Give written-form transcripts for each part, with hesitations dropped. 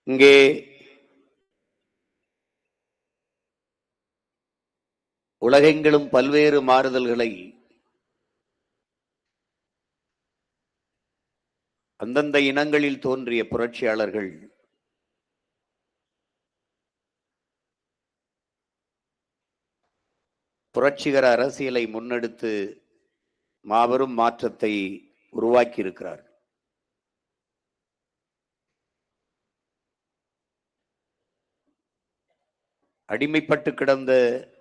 இங்கே உலகெங்கிலும் பல்வேறு மாறுதல்களை அந்தந்த இனங்களில் தோன்றிய புரட்சியாளர்கள் புரட்சிகர அரசியலை முன்னெடுத்து மாபெரும் மாற்றத்தை உருவாக்கியிருக்கிறார். அடிமைப்பட்டு கிடந்த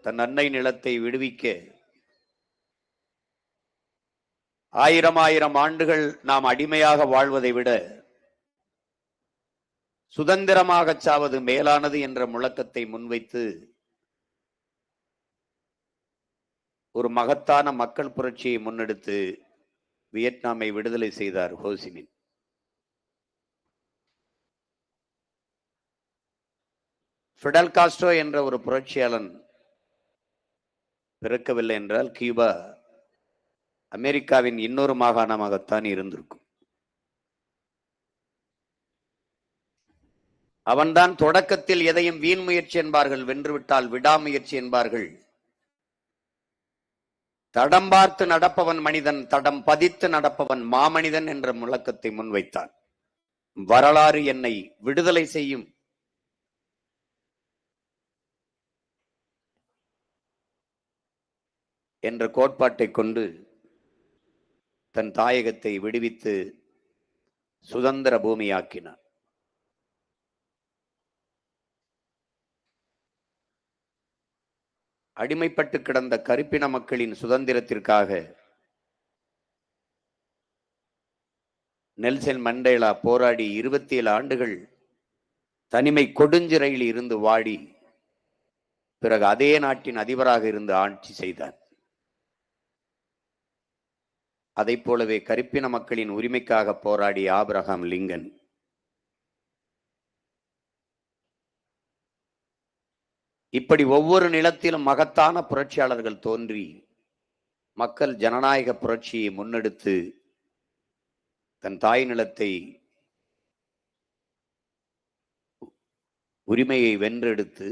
தன் அன்னை நிலத்தை விடுவிக்க ஆயிரம் ஆண்டுகள் நாம் அடிமையாக வாழ்வதை விட சுதந்திரமாக சாவது மேலானது என்ற முழக்கத்தை முன்வைத்து ஒரு மகத்தான மக்கள் புரட்சியை முன்னெடுத்து வியட்நாமை விடுதலை செய்தார் ஹோசிமின். ஃபிடல் காஸ்ட்ரோ என்ற ஒரு புரட்சியாளன் பிறக்கவில்லை என்றால் கியூபா அமெரிக்காவின் இன்னொரு மாகாணமாகத்தான் இருந்திருக்கும். அவன்தான் தொடக்கத்தில் எதையும் வீண் முயற்சி என்பார்கள், வென்றுவிட்டால் விடாமுயற்சி என்பார்கள். தடம் பார்த்து நடப்பவன் மனிதன், தடம் பதித்து நடப்பவன் மாமனிதன் என்ற முழக்கத்தை முன்வைத்தான். வரலாறு என்னை விடுதலை செய்யும் என்ற கோட்பாட்டை கொண்டு தன் தாயகத்தை விடுவித்து சுதந்திர பூமியாக்கினார். அடிமைப்பட்டு கிடந்த கருப்பின மக்களின் சுதந்திரத்திற்காக நெல்சன் மண்டேலா போராடி 27 ஆண்டுகள் தனிமை கொடுஞ்சிறையில் இருந்து வாடி பிறகு அதே நாட்டின் அதிபராக இருந்து ஆட்சி செய்தார். அதை போலவே கருப்பின மக்களின் உரிமைக்காக போராடிய ஆபிரகாம் லிங்கன் இப்படி ஒவ்வொரு நிலத்திலும் மகத்தான புரட்சியாளர்கள் தோன்றி மக்கள் ஜனநாயக புரட்சியை முன்னெடுத்து தன் தாய் நிலத்தை உரிமையை வென்றெடுத்து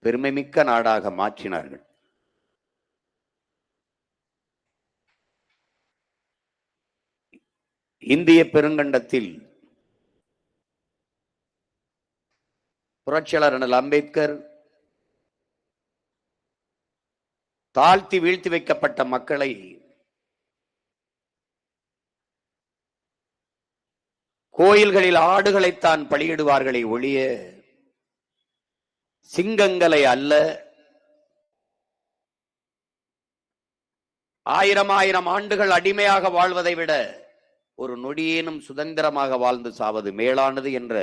பெருமைமிக்க நாடாக மாற்றினார்கள். இந்திய பெருங்கண்டத்தில் புரட்சியாளர் அண்ணல் அம்பேத்கர் தாழ்த்தி வீழ்த்தி வைக்கப்பட்ட மக்களை கோயில்களில் ஆடுகளைத்தான் பலியிடுவார்களை ஒழிய சிங்கங்களை அல்ல, ஆயிரம் ஆண்டுகள் அடிமையாக வாழ்வதை விட ஒரு நொடியேனும் சுதந்திரமாக வாழ்ந்து சாவது மேலானது என்ற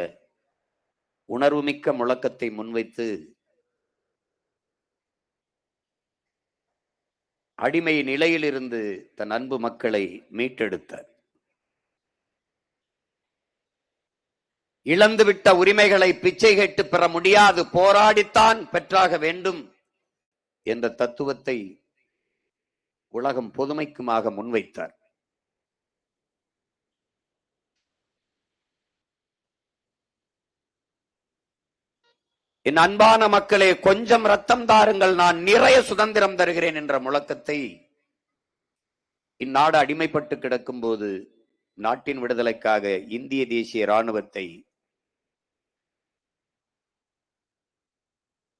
உணர்வுமிக்க முழக்கத்தை முன்வைத்து அடிமை நிலையிலிருந்து தன் அன்பு மக்களை மீட்டெடுத்தார். இழந்துவிட்ட உரிமைகளை பிச்சை கேட்டு பெற முடியாது, போராடித்தான் பெற்றாக வேண்டும் என்ற தத்துவத்தை உலகம் பொதுமைக்குமாக முன்வைத்தார். என் அன்பான மக்களே, கொஞ்சம் ரத்தம் தாருங்கள், நான் நிறைய சுதந்திரம் தருகிறேன் என்ற முழக்கத்தை இந்நாடு அடிமைப்பட்டு கிடக்கும் போது நாட்டின் விடுதலைக்காக இந்திய தேசிய இராணுவத்தை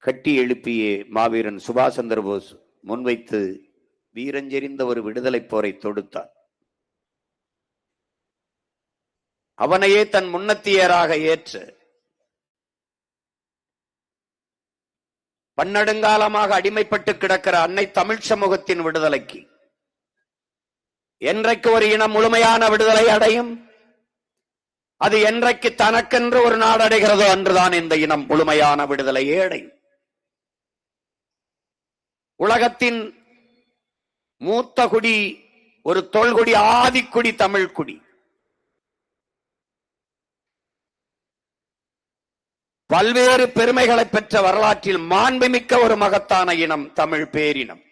கட்டி எழுப்பிய மாவீரன் சுபாஷ் சந்திர போஸ் முன்வைத்து வீரஞ்செறிந்த ஒரு விடுதலை போரை தொடுத்தார். அவனையே தன் முன்னத்தியராக ஏற்று பன்னெடுங்காலமாக அடிமைப்பட்டு கிடக்கிற அன்னை தமிழ் சமூகத்தின் விடுதலைக்கு என்றைக்கு ஒரு இனம் முழுமையான விடுதலை அடையும், அது என்றைக்கு தனக்கென்று ஒரு நாடு அடைகிறதோ அன்றுதான் இந்த இனம் முழுமையான விடுதலையே அடையும். உலகத்தின் மூத்த குடி, ஒரு தொல்குடி, ஆதிக்குடி தமிழ் குடி. பல்வேறு பெருமைகளை பெற்ற வரலாற்றில் மாண்புமிக்க ஒரு மகத்தான இனம் தமிழ் பேரினம்.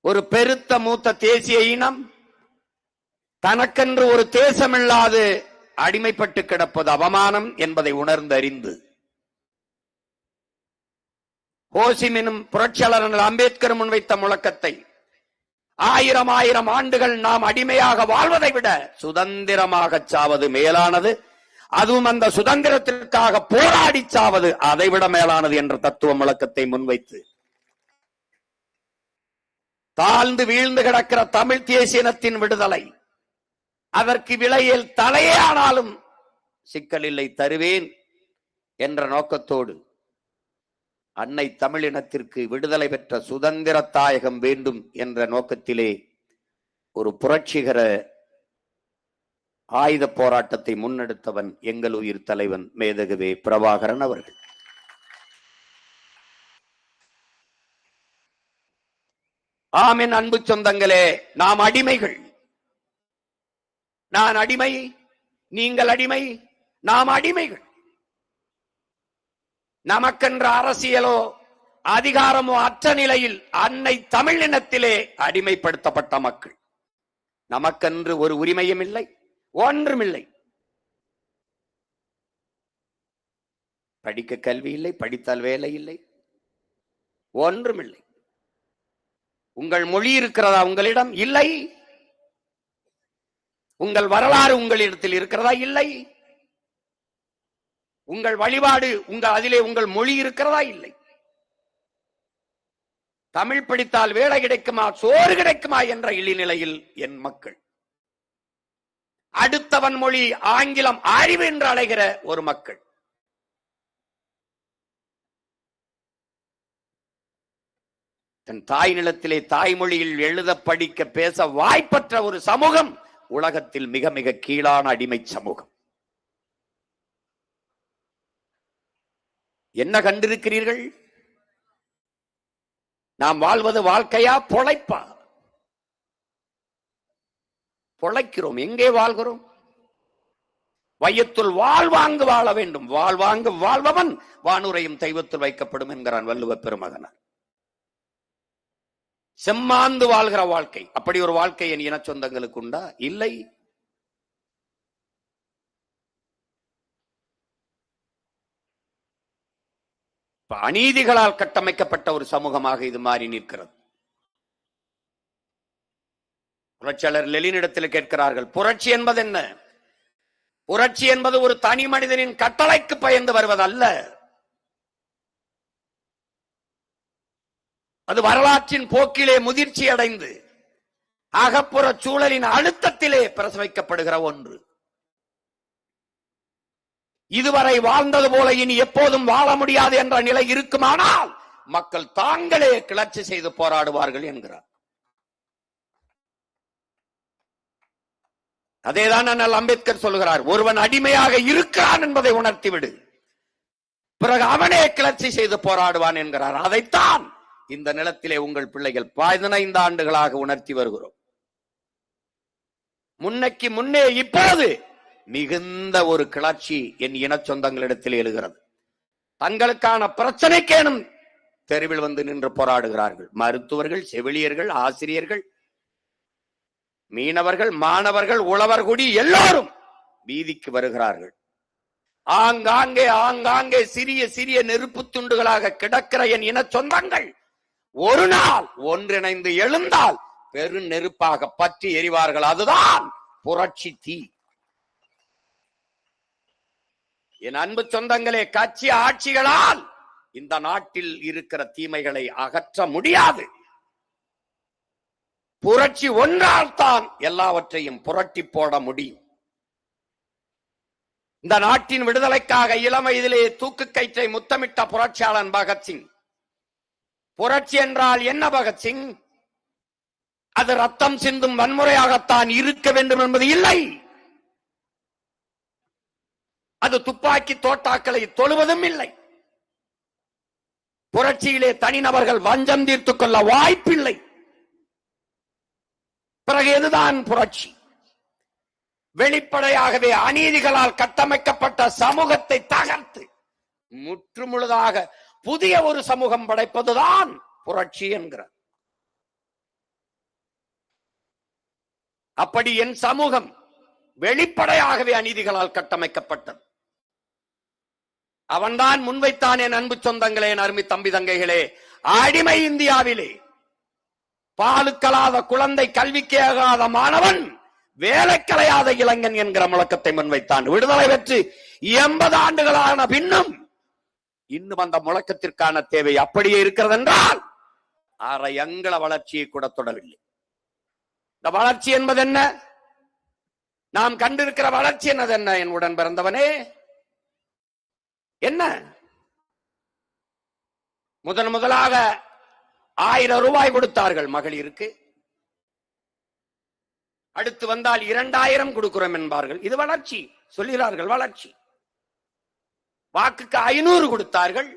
ஒரு பெருத்த மூத்த தேசிய இனம், தனக்கென்று ஒரு தேசமில்லாது அடிமைப்பட்டு கிடப்பது அவமானம் என்பதை உணர்ந்தறிந்து ஹோசிமினும் புரட்சியாளர் அம்பேத்கர் முன்வைத்த முழக்கத்தை 1000 ஆண்டுகள் நாம் அடிமையாக வாழ்வதை விட சுதந்திரமாக சாவது மேலானது, அதுவும் அந்த சுதந்திரத்திற்காக போராடி சாவது அதைவிட மேலானது என்ற தத்துவ முழக்கத்தை முன்வைத்து தாழ்ந்து வீழ்ந்து கிடக்கிற தமிழ் தேசியனத்தின் விடுதலை, அதற்கு விலையில் தலையே ஆனாலும் சிக்கலில்லை தருவேன் என்ற நோக்கத்தோடு அன்னை தமிழினத்திற்கு விடுதலை பெற்ற சுதந்திர தாயகம் வேண்டும் என்ற நோக்கத்திலே ஒரு புரட்சிகர ஆயுத போராட்டத்தை முன்னெடுத்தவன் எங்கள் உயிர் தலைவன் மேதகுவே பிரபாகரன் அவர்கள். ஆமென். அன்பு சொந்தங்களே, நாம் அடிமைகள். நான் அடிமை, நீங்கள் அடிமை, நாம் அடிமைகள். நமக்கென்ற அரசியலோ அதிகாரமோ அற்ற நிலையில் அன்னை தமிழினத்திலே அடிமைப்படுத்தப்பட்ட மக்கள். நமக்கென்று ஒரு உரிமையும் இல்லை, ஒன்றுமில்லை. படிக்க கல்வி இல்லை, படித்தால் வேலை இல்லை, ஒன்றுமில்லை. உங்கள் மொழி இருக்கிறதா உங்களிடம்? இல்லை. உங்கள் வரலாறு உங்களிடத்தில் இருக்கிறதா? இல்லை. உங்கள் வழிபாடு அதிலே உங்கள் மொழி இருக்கிறதா? இல்லை. தமிழ் படித்தால் வேலை கிடைக்குமா, சோறு கிடைக்குமா என்ற இழிநிலையில் என் மக்கள். அடுத்தவன் மொழி ஆங்கிலம் அறிவு என்று அழைகிற ஒரு மக்கள். தன் தாய் நிலத்திலே தாய்மொழியில் எழுத படிக்க பேச வாய்ப்பற்ற ஒரு சமூகம் உலகத்தில் மிக மிக கீழான அடிமை சமூகம். என்ன கண்டிருக்கிறீர்கள்? நாம் வாழ்வது வாழ்க்கையா, பொழைப்பா? பொழைக்கிறோம். எங்கே வாழ்கிறோம்? வையத்துள் வாழ்வாங்கு வாழ வேண்டும். வாழ்வாங்கு வாழ்பவன் வானுரையும் தெய்வத்தில் வைக்கப்படும் என்கிறான் வள்ளுவ பெருமகனார். செம்மாந்து வாழ்கிற வாழ்க்கை, அப்படி ஒரு வாழ்க்கை என் இன சொந்தங்களுக்கு உண்டா? இல்லை. அநீதிகளால் கட்டமைக்கப்பட்ட ஒரு சமூகமாக இது மாறி நிற்கிறது. புரட்சியாளர் லெனினிடத்தில் கேட்கிறார்கள், புரட்சி என்பது என்ன? புரட்சி என்பது ஒரு தனி மனிதனின் கட்டளைக்கு பயந்து வருவதல்ல. அது வரலாற்றின் போக்கிலே முதிர்ச்சி அடைந்து அகப்புற சூழலின் அழுத்தத்திலே பிரசவிக்கப்படுகிற ஒன்று. இதுவரை வாழ்ந்தது போல இனி எப்போதும் வாழ முடியாது என்ற நிலை இருக்குமானால் மக்கள் தாங்களே கிளர்ச்சி செய்து போராடுவார்கள் என்கிறார். அதேதான் அண்ணல் அம்பேத்கர் சொல்கிறார், ஒருவன் அடிமையாக இருக்கிறான் என்பதை உணர்த்திவிடு, பிறகு அவனே கிளர்ச்சி செய்து போராடுவான் என்கிறார். அதைத்தான் இந்த நிலத்திலே உங்கள் பிள்ளைகள் 15 ஆண்டுகளாக உணர்த்தி வருகிறோம். முன்னைக்கு முன்னே இப்போது மிகுந்த ஒரு கிளர்ச்சி என் இன சொந்தங்களிடத்தில் எழுகிறது. தங்களுக்கான பிரச்சனைக்கேனும் தெருவில் வந்து நின்று போராடுகிறார்கள். மருத்துவர்கள், செவிலியர்கள், ஆசிரியர்கள், மீனவர்கள், மாணவர்கள், உழவர்குடி எல்லோரும் வீதிக்கு வருகிறார்கள். ஆங்காங்கே சிறிய சிறிய நெருப்பு துண்டுகளாக கிடக்கிற என் இன சொந்தங்கள் ஒரு நாள் ஒன்றிணைந்து எழுந்தால் பெரு நெருப்பாக பற்றி எரிவார்கள். அதுதான் புரட்சி தீ. என் அன்பு சொந்தங்களே, கட்சி ஆட்சிகளால் இந்த நாட்டில் இருக்கிற தீமைகளை அகற்ற முடியாது. புரட்சி ஒன்றால் தான் எல்லாவற்றையும் புரட்டி போட முடியும். இந்த நாட்டின் விடுதலைக்காக இளம் வயதிலே தூக்கு கயிற்றை முத்தமிட்ட புரட்சியாளன் பகத்சிங். புரட்சி என்றால் என்ன பகத்சிங்? அது ரத்தம் சிந்தும் வன்முறையாகத்தான் இருக்க வேண்டும் என்பது இல்லை. அது துப்பாக்கி தோட்டாக்களை தொழுவதும் இல்லை. புரட்சியிலே தனிநபர்கள் வஞ்சம் தீர்த்துக் கொள்ள வாய்ப்பில்லை. பிறகு எதுதான் புரட்சி? வெளிப்படையாகவே அநீதிகளால் கட்டமைக்கப்பட்ட சமூகத்தை தகர்த்து முற்றுமுழுதாக புதிய ஒரு சமூகம் படைப்பதுதான் புரட்சி என்கிறார். அப்படி என் சமூகம் வெளிப்படையாகவே அநீதிகளால் கட்டமைக்கப்பட்டது. அவன்தான் முன்வைத்தான். என் அன்பு சொந்தங்களே, என் அருமை தம்பி தங்கைகளே, அடிமை இந்தியாவிலே பாலுக்கலாத குழந்தை, கல்விக்காகாத மாணவன், வேலைக்கலையாத இளைஞன் என்கிற முழக்கத்தை முன்வைத்தான். விடுதலை பெற்று 80 ஆண்டுகளான பின்னும் இன்னும் அந்த முழக்கத்திற்கான தேவை அப்படியே இருக்கிறது என்றால் அரை அங்குல வளர்ச்சியை கூட தொடரவில்லை. இந்த வளர்ச்சி என்பது என்ன? நாம் கண்டிருக்கிற வளர்ச்சி என்னது? என்ன என் உடன் பிறந்தவனே, என்ன? முதலாக 1000 ரூபாய் கொடுத்தார்கள் மகளிருக்கு. அடுத்து வந்தால் 2000 கொடுக்கிறோம் என்பார்கள். இது வளர்ச்சி சொல்கிறார்கள், வளர்ச்சி. வாக்குக்கு 500 கொடுத்தார்கள்,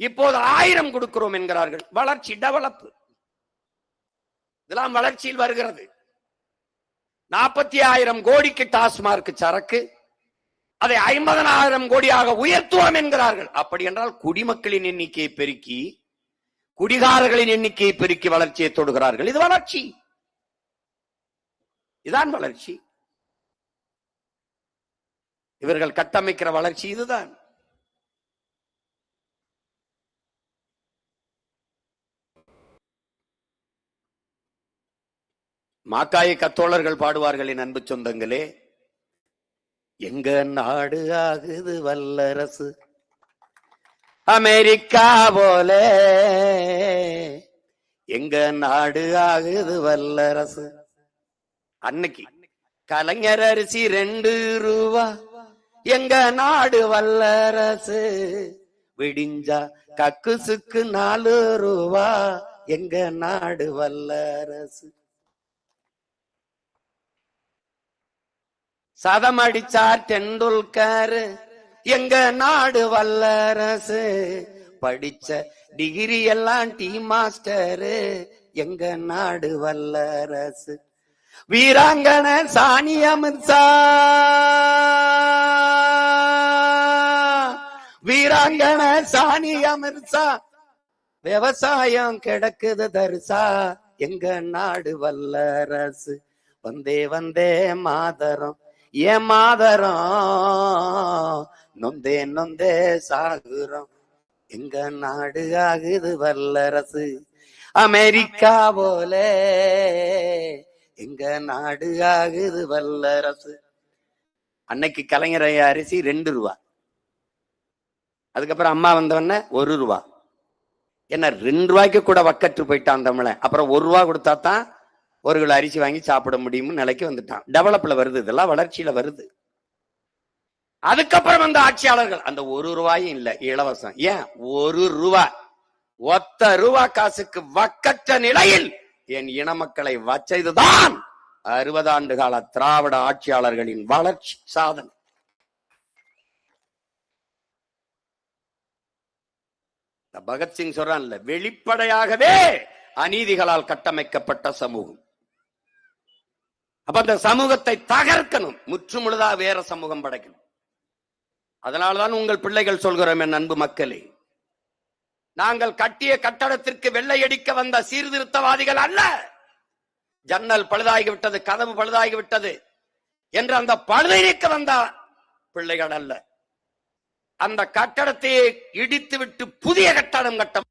இப்போது 1000 கொடுக்கிறோம் என்கிறார்கள். வளர்ச்சி, டெவலப். இதெல்லாம் வளர்ச்சியில் வருகிறது. 40,000 கோடிக்கு டாஸ்மார்க் சரக்கு, அதை 50,000 கோடியாக உயர்த்துவோம் என்கிறார்கள். அப்படி என்றால் குடிமக்களின் எண்ணிக்கையை பெருக்கி, குடிகாரர்களின் எண்ணிக்கையை பெருக்கி வளர்ச்சியை தொடுகிறார்கள். இது வளர்ச்சி, இதுதான் வளர்ச்சி. இவர்கள் கட்டமைக்கிற வளர்ச்சி இதுதான். மாக்காய கத்தோழர்கள் பாடுவார்கள், என் அன்பு சொந்தங்களே, எங்க நாடு ஆகுது வல்லரசு அமெரிக்கா போல, எங்க நாடு ஆகுது வல்லரசு. அன்னைக்கு கலைஞர் அரிசி 2 ரூபா, எங்க நாடு வல்லரசு. விடிஞ்சா கக்குசுக்கு 4 ரூபா, எங்க நாடு வல்லரசு. சதம் அடிச்சார் டெண்டுல்கர், எங்க நாடு வல்லரசு. படிச்ச டிகிரி எல்லாம் டீ மாஸ்டர், எங்க நாடு வல்லரசு. வீராங்கன சானியா மிர்சா, வீராங்கன சானியா மிர்சா, விவசாயம் கிடக்குது தரிசா, எங்க நாடு வல்லரசு. வந்தே வந்தே மாதரம், ஏன் மாதரம், நொந்தே நொந்தே சாகுறோம், எங்க நாடு ஆகுது வல்லரசு அமெரிக்கா போல, எங்க நாடு ஆகுது வல்லரசு. அன்னைக்கு கலைஞர் அரிசி 2 ரூபா, அதுக்கப்புறம் அம்மா வந்தவன 1 ரூபா. என்ன 2 ரூபாய்க்கு கூட வக்கற்று போயிட்டான் தமிழன். அப்புறம் 1 ரூபா கொடுத்தா தான் 1 கிலோ அரிசி வாங்கி சாப்பிட முடியும்னு நிலைக்கு வந்துட்டான். டெவலப்ல வருது, இதெல்லாம் வளர்ச்சியில வருது. அதுக்கப்புறம் அந்த ஆட்சியாளர்கள் அந்த 1 ரூபாயும் இல்ல, இலவசம். ஏன் 1 ரூபா, ஒத்த ரூபா காசுக்கு வக்கற்ற நிலையில் என் இன மக்களை வச்சதுதான் 60 ஆண்டு கால திராவிட ஆட்சியாளர்களின் வளர்ச்சி சாதனை. பகத்சிங் சொல்றான்ல, வெளிப்படையாகவே அநீதிகளால் கட்டமைக்கப்பட்ட சமூகம். அப்ப அந்த சமூகத்தை தகர்க்கணும், முற்றுமுழுதா வேற சமூகம் படைக்கணும். அதனால்தான் உங்கள் பிள்ளைகள் சொல்கிறோம், என் அன்பு மக்களே, நாங்கள் கட்டிய கட்டடத்திற்கு வெள்ளையடிக்க வந்த சீர்திருத்தவாதிகள் அல்ல. ஜன்னல் பழுதாகிவிட்டது, கதவு பழுதாகிவிட்டது என்று அந்த பழுதைக்க வந்த பிள்ளைகள் அல்ல. அந்த கட்டடத்தை இடித்து விட்டு புதிய கட்டடம் கட்ட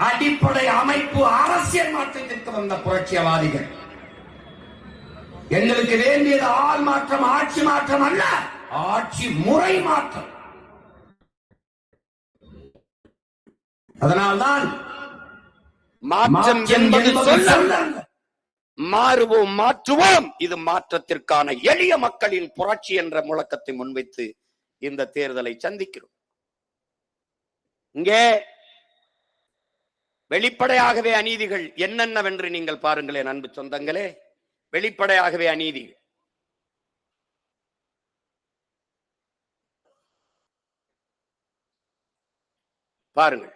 அடிப்படை அமைப்பு அரசியல் மாற்றத்திற்கு வந்த புரட்சியவாதிகள். எங்களுக்கு வேண்டியது ஆள் மாற்றம், ஆட்சி மாற்றம் அல்ல, ஆட்சி முறை மாற்றம். அதனால்தான் மாற்றம் என்பது சொல்ல, மாறுவோம் மாற்றுவோம். இது மாற்றத்திற்கான எளிய மக்களின் புரட்சி என்ற முழக்கத்தை முன்வைத்து இந்த தேர்தலை சந்திக்கிறோம். இங்கே வெளிப்படையாகவே அநீதிகள் என்னென்னவென்று நீங்கள் பாருங்களேன் அன்பு சொந்தங்களே. வெளிப்படையாகவே அநீதி. பாருங்கள்,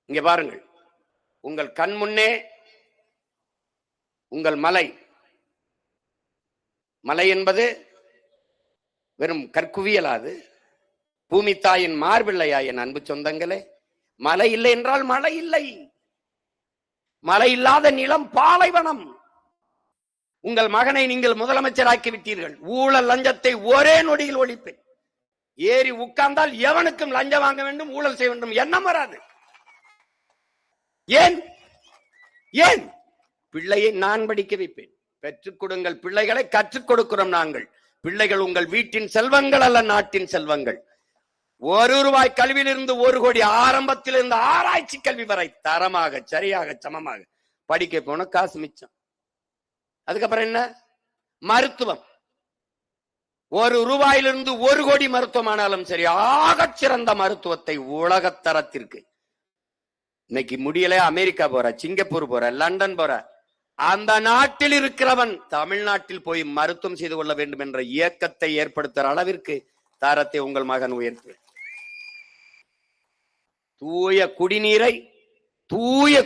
இங்க பாருங்கள், உங்கள் கண் முன்னே உங்கள் மலை, மலை என்பது வெறும் கற்குவியலாது, பூமி தாயின் மார்பிள்ளையா என் அன்பு சொந்தங்களே? மழை இல்லை என்றால் மழை இல்லை. மழை இல்லாத நிலம் பாலைவனம். உங்கள் மகனை நீங்கள் முதலமைச்சராக்கி விட்டீர்கள். ஊழல் லஞ்சத்தை ஒரே நொடியில் ஒழிப்பேன். ஏறி உட்கார்ந்தால் எவனுக்கும் லஞ்சம் வாங்க வேண்டும், ஊழல் செய்ய வேண்டும் எண்ணம் வராது. ஏன் ஏன்? பிள்ளையை நான் படிக்க வைப்பேன். பெற்றுக் கொடுங்கள் பிள்ளைகளை, கற்றுக் கொடுக்கிறோம் நாங்கள். பிள்ளைகள் உங்கள் வீட்டின் செல்வங்கள் அல்ல, நாட்டின் செல்வங்கள். ₹1 கல்வியிலிருந்து 1 கோடி, ஆரம்பத்திலிருந்து ஆராய்ச்சி கல்வி வரை தரமாக சரியாக சமமாக படிக்க போன காசு மிச்சம். அதுக்கப்புறம் என்ன? மருத்துவம். ₹1 1 கோடி மருத்துவமானாலும் சரி, ஆக சிறந்த மருத்துவத்தை உலகத்தரத்திற்கு. இன்னைக்கு முடியல, அமெரிக்கா போற, சிங்கப்பூர் போற, லண்டன் போற, அந்த நாட்டில் இருக்கிறவன் தமிழ்நாட்டில் போய் மருத்துவம் செய்து கொள்ள வேண்டும் என்ற இயக்கத்தை ஏற்படுத்துற அளவிற்கு தரத்தை உங்கள் மகன் உயர்த்து. தூய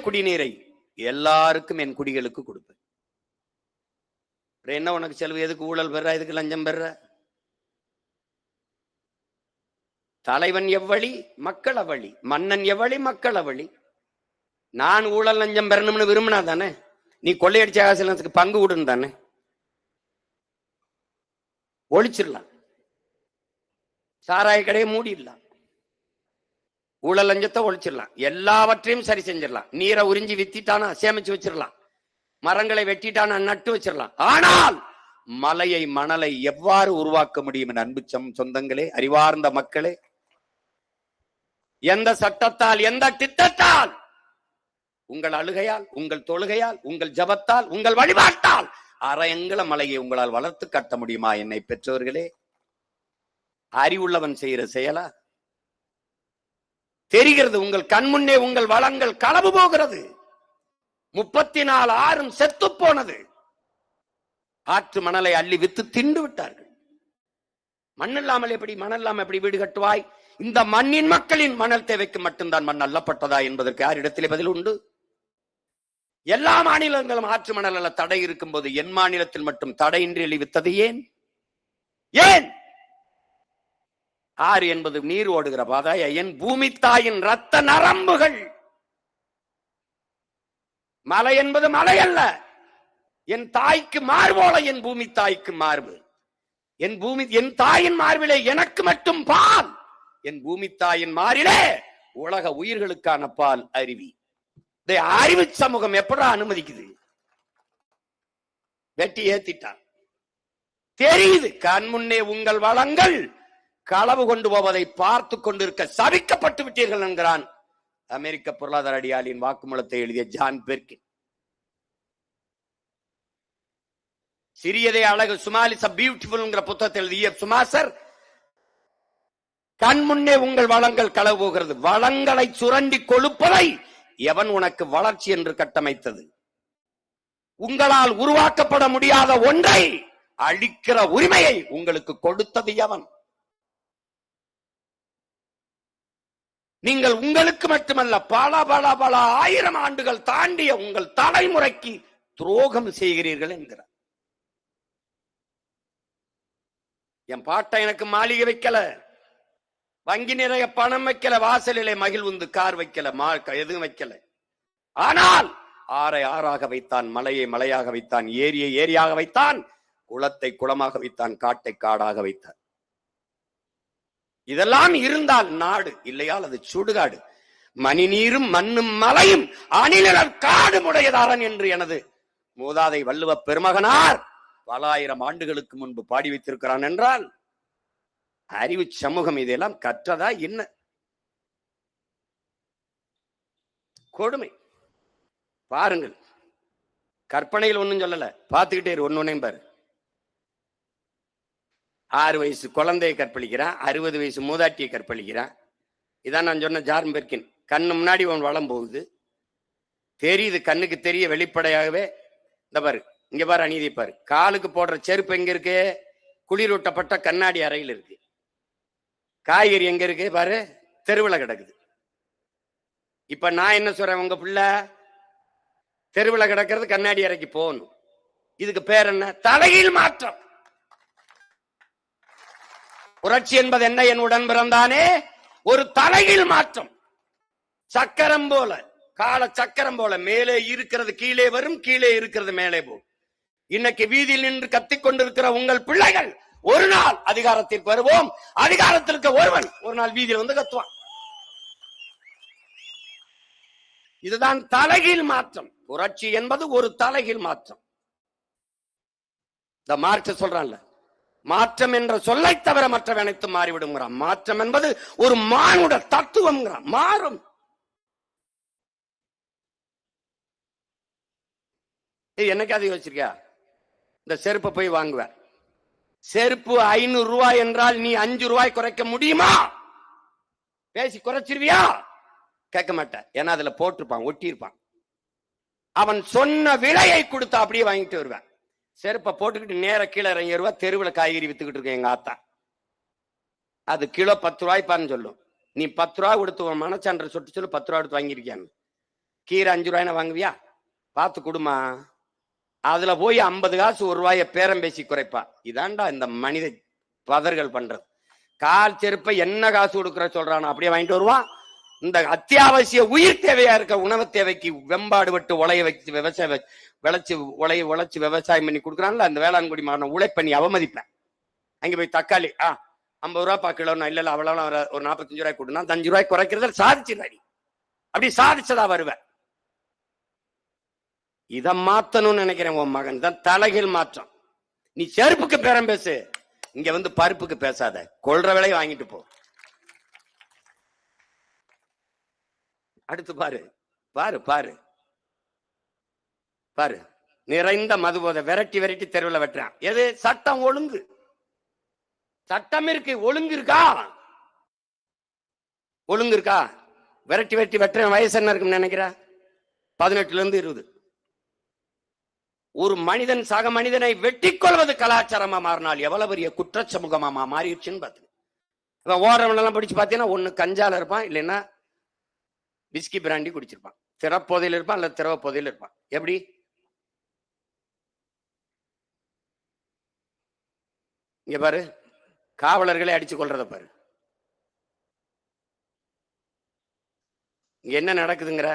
குடிநீரை எல்லாருக்கும் என் குடிகளுக்கு கொடுப்பேன். என்ன உனக்கு செலவு? எதுக்கு ஊழல் பெற? எதுக்கு லஞ்சம் பெற? தலைவன் எவ்வழி, மக்கள் அவ்வழி. மன்னன் எவ்வழி, மக்கள் அவ்வழி. நான் ஊழல் லஞ்சம் பெறணும்னு விரும்பினா தானே நீ கொள்ளையடிச்ச காசுக்கு பங்கு விடுன்னு தானே ஒழிச்சிடலாம். சாராய கடையை மூடிடலாம், ஊழல் லஞ்சத்தை ஒழிச்சிடலாம், எல்லாவற்றையும் சரி செஞ்சிடலாம். நீரை உறிஞ்சி வித்திட்டானா சேமிச்சு வச்சிடலாம், மரங்களை வெட்டிட்டானா நட்டு வச்சிடலாம். ஆனால் மலையை மணலை எவ்வாறு உருவாக்க முடியும் என் அன்பு சொந்தங்களே, அறிவார்ந்த மக்களே? எந்த சட்டத்தால், எந்த திட்டத்தால்? உங்கள் அழுகையால், உங்கள் தொழுகையால், உங்கள் ஜபத்தால், உங்கள் வழிபாட்டால் அரையங்கள மலையை உங்களால் வளர்த்து கட்ட முடியுமா? என்னை பெற்றவர்களே, அறிவுள்ளவன் செய்கிற செயலா? தெரிகிறது, உங்கள் கண்முன்னே உங்கள் வளங்கள் களவு போகிறது. 34 ஆறும் செத்து போனது. ஆற்று மணலை அள்ளி வித்து திண்டு விட்டார்கள். மண் இல்லாமல் எப்படி, மணல் இல்லாமல் எப்படி வீடு கட்டுவாய்? இந்த மண்ணின் மக்களின் மணல் தேவைக்கு மட்டும்தான் மண் அள்ளப்பட்டதா என்பதற்கு யாரிடத்திலே பதில் உண்டு? எல்லா மாநிலங்களும் ஆற்று மணல் தடை இருக்கும் போது என் மாநிலத்தில் மட்டும் தடையின்றி அழிவித்தது ஏன்? ஏன்? ஆறு என்பது நீர் ஓடுகிற பாதாய என் பூமி தாயின் ரத்த நரம்புகள். மலை என்பது மலை அல்ல, என் தாய்க்கு மார்போல என் பூமி தாய்க்கு மார்பு. என் தாயின் மார்பிலே எனக்கு மட்டும் பால். என் பூமி தாயின் மாறிலே உலக உயிர்களுக்கான பால் அருவி. அறிவு சமூகம் எப்படா அனுமதிக்குது? வெட்டி ஏத்திட்டான். தெரியுது, கண் முன்னே உங்கள் வளங்கள் களவு கொண்டு போவதை பார்த்து கொண்டிருக்க சபிக்கப்பட்டு விட்டீர்கள் என்கிறான் அமெரிக்க பொருளாதார அடியாளின் வாக்குமூலத்தை எழுதிய ஜான் பெர்கின். சிறியதே அழகு, சுமால் இஸ் பியூட்டிஃபுல் புத்தகத்தை எழுதிய சுமாசர், கண் முன்னே உங்கள் வளங்கள் களவு போகிறது. வளங்களை சுரண்டி கொழுப்பதை எவன் உனக்கு வளர்ச்சி என்று கட்டமைத்தது? உங்களால் உருவாக்கப்பட முடியாத ஒன்றை அழிக்கிற உரிமையை உங்களுக்கு கொடுத்தது எவன்? நீங்கள் உங்களுக்கு மட்டுமல்ல, பல பல பல ஆயிரம் ஆண்டுகள் தாண்டிய உங்கள் தலைமுறைக்கு துரோகம் செய்கிறீர்கள் என்கிறார். என் பாட்டை எனக்கு மாளிகை வைக்கல, வங்கி நிறைய பணம் வைக்கல, வாசலிலே மகிழ்வுந்து கார் வைக்கல, எதுவும் வைக்கல. ஆனால் ஆறை ஆறாக வைத்தான், மலையை மலையாக வைத்தான், ஏரியை ஏரியாக வைத்தான், குளத்தை குளமாக வைத்தான், காட்டை காடாக வைத்தான். இதெல்லாம் இருந்தால் நாடு, இல்லையால் அது சுடுகாடு. மணி நீரும் மண்ணும் மலையும் அணிநிழல் காடு முடையதாரன் என்று எனது மூதாதை வள்ளுவ பெருமகனார் பல ஆயிரம் ஆண்டுகளுக்கு முன்பு பாடி வைத்திருக்கிறான் என்றால் அறிவு சமூகம் இதெல்லாம் கற்றதா என்ன? கொடுமை. பாருங்கள், கற்பனையில் ஒன்னும் சொல்லல, பார்த்துக்கிட்டே ஒன்னொன்னையும் பாரு. 6 வயசு குழந்தையை கற்பழிக்கிறான், 60 வயசு மூதாட்டியை கற்பழிக்கிறான். இதான் நான் சொன்ன ஜான் பெர்கின். கண்ணு முன்னாடி அவன் வளம் போகுது, தெரியுது, கண்ணுக்கு தெரிய வெளிப்படையாகவே. இந்த பாரு, இங்க பாரு, அநீதி பாரு. காலுக்கு போடுற செருப்பு எங்க இருக்கு? குளிரூட்டப்பட்ட கண்ணாடி அறையில் இருக்கு. காய்கறி எங்க இருக்கு பாரு, தெருவில் கிடக்குது. இப்ப நான் என்ன சொல்றேன், உங்க பிள்ளை தெருவில் கிடக்கிறது, கண்ணாடி அறைக்கு போகணும். இதுக்கு பேர் என்ன? தலைகீழ் மாற்றம். புரட்சி என்பது என்ன? என் உடன் பிறந்தானே, ஒரு தலைகீழ் மாற்றம். சக்கரம் போல, கால சக்கரம் போல, மேலே இருக்கிறது கீழே வரும், கீழே இருக்கிறது மேலே போகும். இன்னைக்கு வீதியில் நின்று கத்திக் கொண்டிருக்கிற உங்கள் பிள்ளைகள் ஒரு நாள் அதிகாரத்திற்கு வருவோம், அதிகாரத்திற்கு ஒருவன் ஒரு நாள் வீதியில் வந்து கத்துவான். இதுதான் தலைகீழ் மாற்றம். புரட்சி என்பது ஒரு தலைகீழ் மாற்றம். இந்த மார்க்ஸ் சொல்றான்ல, மாற்றம் என்ற சொல்லை தவிர மற்ற அனைத்தும் மாறிவிடும். மாற்றம் என்பது ஒரு மானுட தத்துவம். மாறும். என்னைக்காவது யோசிச்சிருக்கியா? இந்த செருப்பை போய் வாங்குவேன், செருப்பு 500 ரூபாய் என்றால் நீ 5 ரூபாய் குறைக்க முடியுமா? பேசி குறைச்சிருவியா? கேட்க மாட்டேன். ஏன்னா அதுல போட்டிருப்பான், ஒட்டி இருப்பான். அவன் சொன்ன விலையை கொடுத்தா அப்படியே வாங்கிட்டு வருவேன். செருப்பை போட்டுக்கிட்டு நேர கீழே இறங்கி வருவா. தெருவில் காய்கறி வித்துக்கிட்டு இருக்கேன் எங்க ஆத்தா. அது கிலோ 10 ரூபாய்ப்பான்னு சொல்லும். நீ 10 ரூபாய் கொடுத்து மனச்சான்ற சொட்டு சொல்லு, 10 ரூபாய் எடுத்து வாங்கியிருக்கியான்னு. கீரை 5 ரூபாய்னா வாங்குவியா? பார்த்து கொடுமா. அதுல போய் 50 காசு 1 ரூபாய பேரம் பேசி குறைப்பா. இதாண்டா இந்த மனித பதர்கள் பண்றது. கால் செருப்பை என்ன காசு கொடுக்குற சொல்றான், அப்படியே வாங்கிட்டு வருவான். இந்த அத்தியாவசிய உயிர் தேவையா இருக்க உணவு தேவைக்கு வெம்பாடு விட்டு உலைய வச்சு விவசாய உழைச்சு விவசாயம் பண்ணி கொடுக்குறான்ல, அந்த வேளாண்குடி மாவட்ட உழைப்பண்ணி அவமதிப்பேன். அங்கே போய் தக்காளி 50 ரூபாய் கிலோன்னு, இல்ல அவ்வளோ ஒரு 45 ரூபாய் கொடுனா 5 ரூபாய் குறைக்கிறத சாதிச்சிடாடி. அப்படி சாதிச்சதா வருவேன். இதை மாத்தணும்னு நினைக்கிறேன். உன் மகன் தான் தலைகீழ் மாற்றம். நீ செருப்புக்கு பேரம் பேசு, இங்க வந்து பருப்புக்கு பேசாத. கொள்ற விலையை வாங்கிட்டு போ. அடுத்து பாரு பாரு பாரு பாரு, நிறைந்த மதுபோதை விரட்டி விரட்டி தெருவில் வெட்டுறான். எது? சட்டம் ஒழுங்கு. சட்டம் இருக்கு, ஒழுங்கு இருக்கா? ஒழுங்கு இருக்கா? விரட்டி விரட்டி வெட்டுறேன். வயசு என்ன இருக்குன்னு நினைக்கிற? 18 இருந்து 20. ஒரு மனிதன் சக மனிதனை வெட்டிக் கொள்வது கலாச்சாரமா மாறினால் எவ்வளவு பெரிய குற்ற சமூகமா மாறிடுச்சுன்னு பார்த்து ஓரவனெல்லாம் படிச்சு பார்த்தீங்கன்னா ஒன்னு கஞ்சால இருப்பான், இல்லைன்னா விஸ்கி பிராண்டி குடிச்சிருப்பான். திறப்போதையில் இருப்பான், அல்ல திரவ போதையில் இருப்பான். எப்படி? இங்க பாரு, காவலர்களை அடிச்சு கொள்றத பாரு. இங்க என்ன நடக்குதுங்கிற?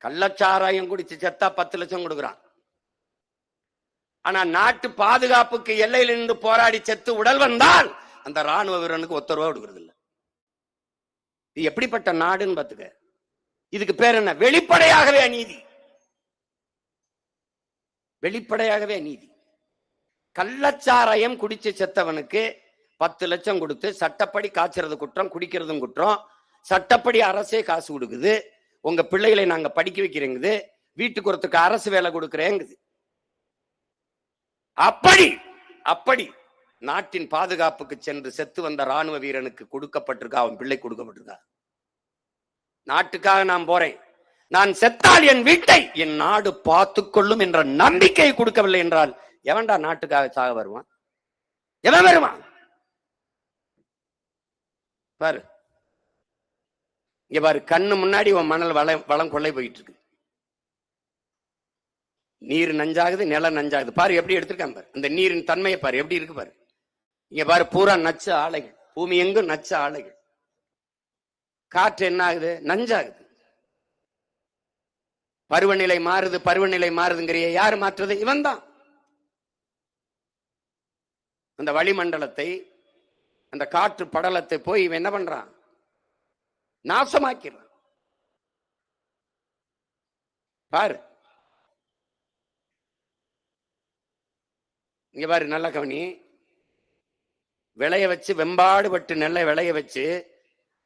கள்ளச்சாராயம் குடிச்சு செத்தா 10 லட்சம் கொடுக்குறான். ஆனா நாட்டு பாதுகாப்புக்கு எல்லையில் நின்று போராடி செத்து உடல் வந்தால் அந்த ராணுவ வீரனுக்கு 1 ரூபா கொடுக்கறது இல்லை. இது எப்படிப்பட்ட நாடுன்னு பாத்துக்க. இதுக்கு பேர் என்ன? வெளிப்படையாகவே அநீதி. வெளிப்படையாகவே அநீதி. கள்ளச்சாராயம் குடிச்சு செத்தவனுக்கு 10 லட்சம் கொடுத்து சட்டப்படி காய்ச்சறது குற்றம், குடிக்கிறதும் குற்றம். சட்டப்படி அரசே காசு கொடுக்குது. உங்க பிள்ளைகளை நாங்க படிக்க வைக்கிறேங்குது, வீட்டுக்கு ஒருத்துக்கு அரசு வேலை கொடுக்குறேங்குது. அப்படி அப்படி நாட்டின் பாதுகாப்புக்கு சென்று செத்து வந்த ராணுவ வீரனுக்கு கொடுக்கப்பட்டிருக்கா, அவன் பிள்ளை கொடுக்கப்பட்டிருக்கா? நாட்டுக்காக நான் போறேன், நான் செத்தால் என் வீட்டை என் நாடு பார்த்துக்கொள்ளும் என்ற நம்பிக்கையை கொடுக்கவில்லை என்றால் எவன்டா நாட்டுக்காக சாக வருவான்? எவன் வருவான்? பாரு, இங்க பாரு, கண்ணு முன்னாடி உன் மணல் வளம் கொள்ளை போயிட்டு இருக்கு. நீர் நஞ்சாகுது, நிலம் நஞ்சாகுது. பாரு எப்படி எடுத்திருக்கான் பாரு. இந்த நீரின் தன்மையை பாரு எப்படி இருக்கு பாரு. இங்க பாரு, பூரா நச்ச ஆலைகள், பூமி எங்கும் நச்ச ஆலைகள். காற்று என்ன ஆகுது? நஞ்சாகுது. பருவநிலை மாறுது, பருவநிலை மாறுதுங்கிறிய யாரு மாற்றுறது? இவன் தான். அந்த வளிமண்டலத்தை, அந்த காற்று படலத்தை போய் இவன் என்ன பண்றான்? நாசமாக்கிறான். பாரு, இங்க பாரு, நல்ல கவனி. விளைய வச்சு, வெம்பாடு பட்டு நெல்லை விளைய வச்சு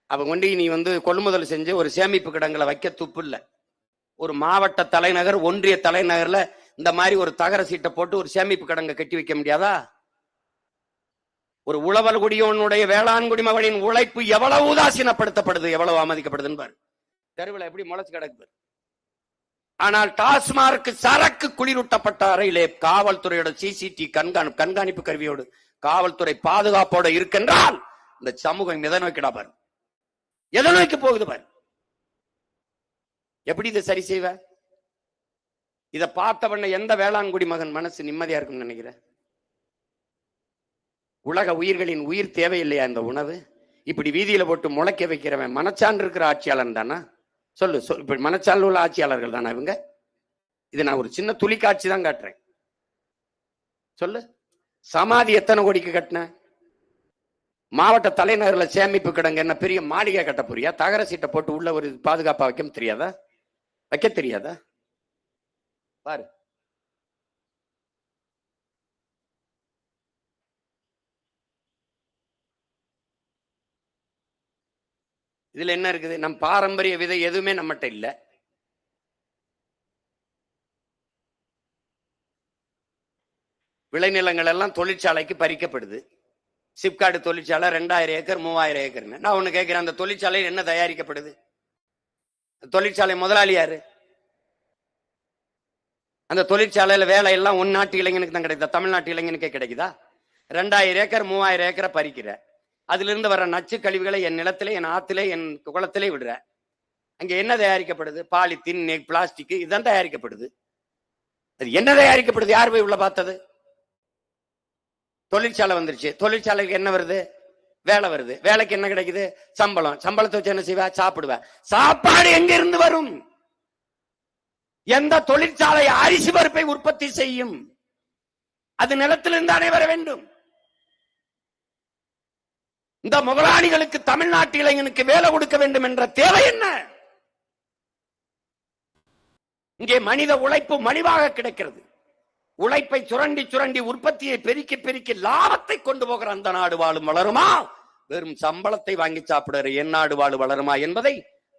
அவங்க கொண்டு நீ வந்து கொள்முதல் செஞ்சு ஒரு சேமிப்பு கிடங்களை வைக்க துப்பு இல்லை. ஒரு மாவட்ட தலைநகர், ஒன்றிய தலைநகர்ல இந்த மாதிரி ஒரு தகர சீட்டை போட்டு ஒரு சேமிப்பு கிடங்க கட்டி வைக்க முடியாதா? ஒரு உழவல் குடியோனுடைய வேளாண் குடிமகனின் உழைப்பு எவ்வளவு உதாசீனப்படுத்தப்படுது, எவ்வளவு அவமதிக்கப்படுதுன்னு பாரு. தெருவில் எப்படி முளைச்சு கிடக்குது. ஆனால் டாஸ்மார்க் சரக்கு குளிரூட்டப்பட்ட அறையிலே காவல்துறையோட சிசிடி கண்காணிப்பு கருவியோடு காவல்துறை பாதுகாப்போட இருக்கின்றால் இந்த சமூகம் எதை நோக்கிடா பாரு, எதை நோக்கி போகுது பாரு. எப்படி இதை சரி செய்வ? இதை பார்த்தவன எந்த வேளாண்குடி மகன் மனசு நிம்மதியா இருக்கும்னு நினைக்கிற? உலக உயிர்களின் உயிர் தேவையில்லையா இந்த உணவு? இப்படி வீதியில போட்டு முளைக்க வைக்கிறவன் மனச்சான்று இருக்கிற ஆட்சியாளன் தானா? சொல்லு. இப்படி மனச்சான்று உள்ள ஆட்சியாளர்கள் தானா இவங்க? இது நான் ஒரு சின்ன துளி காட்சி தான் காட்டுறேன். சொல்லு. சமாதி எத்தனை கோடிக்கு கட்டின? மாவட்ட தலைநகர்ல சேமிப்பு கிடங்க என்ன பெரிய மாளிகை கட்ட போறியா? தகர சீட்டை போட்டு உள்ள ஒரு பாதுகாப்பா வைக்க தெரியாதா? வைக்க தெரியாதா? பாரு. இதுல என்ன இருக்குது? நம் பாரம்பரிய விதை எதுவுமே நம்மகிட்ட இல்ல. விளைநிலங்கள் எல்லாம் தொழிற்சாலைக்கு பறிக்கப்படுது. சிப்காடு தொழிற்சாலை 2000 ஏக்கர் 3000 ஏக்கர்னு. நான் ஒண்ணு கேட்கிறேன், அந்த தொழிற்சாலையில் என்ன தயாரிக்கப்படுது? தொழிற்சாலை முதலாளி யாரு? அந்த தொழிற்சாலையில வேலை எல்லாம் நாட்டு இளைஞனுக்கு தான் கிடைக்குதா? தமிழ்நாட்டு இளைஞனுக்கே கிடைக்குதா? 2000 ஏக்கர் 3000 ஏக்கரை பறிக்கிற, அதுல இருந்து வர நச்சு கழிவுகளை என் நிலத்திலே, என் ஆத்திலே, என் குளத்திலே விடுற. அங்க என்ன தயாரிக்கப்படுது? பாலித்தீன், பிளாஸ்டிக், இதுதான் தயாரிக்கப்படுது. அது என்ன தயாரிக்கப்படுது? யார் போய் உள்ள பார்த்தது? தொழிற்சாலை வந்துருச்சு. தொழிற்சாலைக்கு என்ன வருது? வேலை வருது. வேலைக்கு என்ன கிடைக்குது? சம்பளம். சம்பளத்தை வச்சு என்ன செய்வா? சாப்பிடுவா. சாப்பாடு எங்க இருந்து வரும்? எந்த தொழிற்சாலை அரிசி பருப்பை உற்பத்தி செய்யும்? அது நிலத்திலிருந்து தானே வர வேண்டும். இந்த முதலாளிகளுக்கு தமிழ்நாட்டு இளைஞனுக்கு வேலை கொடுக்க வேண்டும் என்ற தேவை என்ன? இங்கே மனித உழைப்பு மலிவாக கிடைக்கிறது. உழைப்பை சுரண்டி சுரண்டி உற்பத்தியை பெருக்கி பெருக்கி லாபத்தை கொண்டு போகிற அந்த நாடு வாழும் வளருமா? வெறும் சம்பளத்தை வாங்கி சாப்பிடுற என் நாடு வாழு வளருமா என்பதை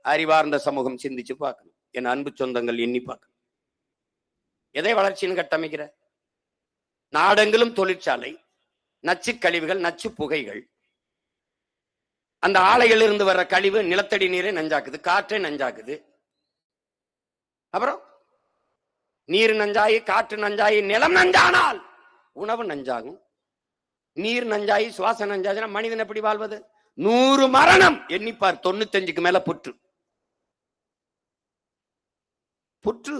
அறிவார்ந்த சமூகம் சிந்திச்சு பார்க்கணும். என் அன்பு சொந்தங்கள் எண்ணி பார்க்கணும். எதை வளர்ச்சின்னு கட்டமைக்கிற? நாடெங்கிலும் தொழிற்சாலை, நச்சு கழிவுகள், நச்சு புகைகள். அந்த ஆலையில் இருந்து வர்ற கழிவு நிலத்தடி நீரை நஞ்சாக்குது, காற்றை நஞ்சாக்குது. அப்புறம் நீர் நஞ்சாயி, காற்று நஞ்சாயி, நிலம் நஞ்சானால் உணவு நஞ்சாகும். நீர் நஞ்சாயி, சுவாச நஞ்சாச்சுன்னா மனிதன் எப்படி வாழ்வது? 100 மரணம் எண்ணிப்பார். 95க்கு மேல புற்று. புற்று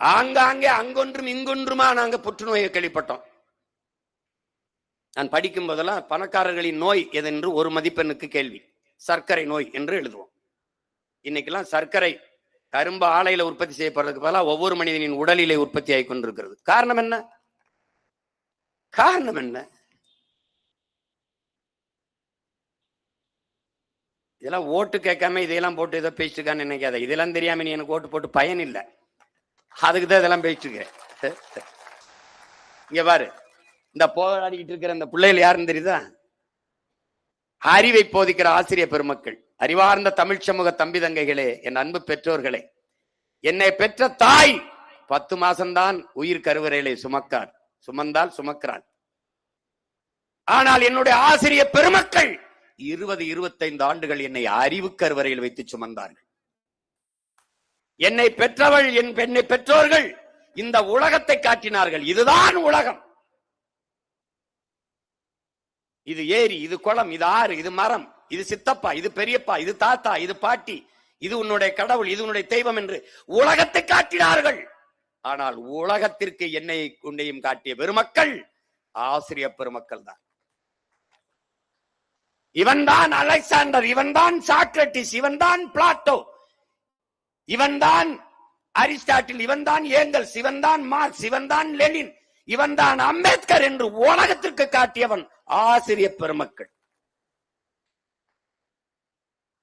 ஆங்காங்கே அங்கொன்றும் இங்கொன்றுமா நாங்க புற்றுநோயை கேள்விப்பட்டோம். நான் படிக்கும் போதெல்லாம் பணக்காரர்களின் நோய் எதென்று ஒரு மதிப்பெண்ணுக்கு கேள்வி. சர்க்கரை நோய் என்று எழுதுவோம். இன்னைக்கெல்லாம் சர்க்கரை கரும்பு ஆலையில உற்பத்தி செய்யப்படுறதுக்கு பதிலாக ஒவ்வொரு மனிதனின் உடலிலே உற்பத்தி ஆகி கொண்டிருக்கிறது. காரணம் என்ன? காரணம் என்ன? இதெல்லாம் ஓட்டு கேட்காம இதையெல்லாம் போட்டு ஏதோ பேசிட்டுக்கான்னு நினைக்காத. இதெல்லாம் தெரியாம நீ எனக்கு ஓட்டு போட்டு பயன் இல்லை. அதுக்குதான் இதெல்லாம் பேசிட்டு. இங்க பாரு, இந்த போராடிக்கிட்டு இருக்கிற இந்த பிள்ளைகள் யாருன்னு தெரியுதா? அறிவை போதிக்கிற ஆசிரியர் பெருமக்கள், அறிவார்ந்த தமிழ் சமூக தம்பி தங்கைகளே, என் அன்பு பெற்றோர்களே, என்னை பெற்ற தாய் 10 மாசம்தான் உயிர் கருவறையிலே சுமந்தால் சுமக்கிறாள். ஆனால் என்னுடைய ஆசிரியர் பெருமக்கள் 20-25 ஆண்டுகள் என்னை அறிவு கருவறையில் வைத்து சுமந்தார்கள். என்னை பெற்றவள், என்னை பெற்றோர்கள் இந்த உலகத்தை காட்டினார்கள். இதுதான் உலகம். இது ஏரி, இது குளம், இது ஆறு, இது மரம், இது சித்தப்பா, இது பெரியப்பா, இது தாத்தா, இது பாட்டி, இது உன்னுடைய கடவுள், இது உன்னுடைய தெய்வம் என்று உலகத்தை காட்டினார்கள். ஆனால் உலகத்திற்கு என்னை உன்னையும் காட்டிய பெருமக்கள் ஆசிரியர் பெருமக்கள் தான். இவன் தான் அலெக்சாண்டர், இவன் தான் சாக்ரட்டிஸ், இவன் தான் பிளாட்டோ, இவன் தான் அரிஸ்டாட்டில், இவன் தான் ஏங்கல்ஸ், இவன் தான் மார்க்ஸ், இவன் தான் லெனின், இவன் தான் அம்பேத்கர் என்று உலகத்திற்கு காட்டியவன் ஆசிரியர் பெருமக்கள்.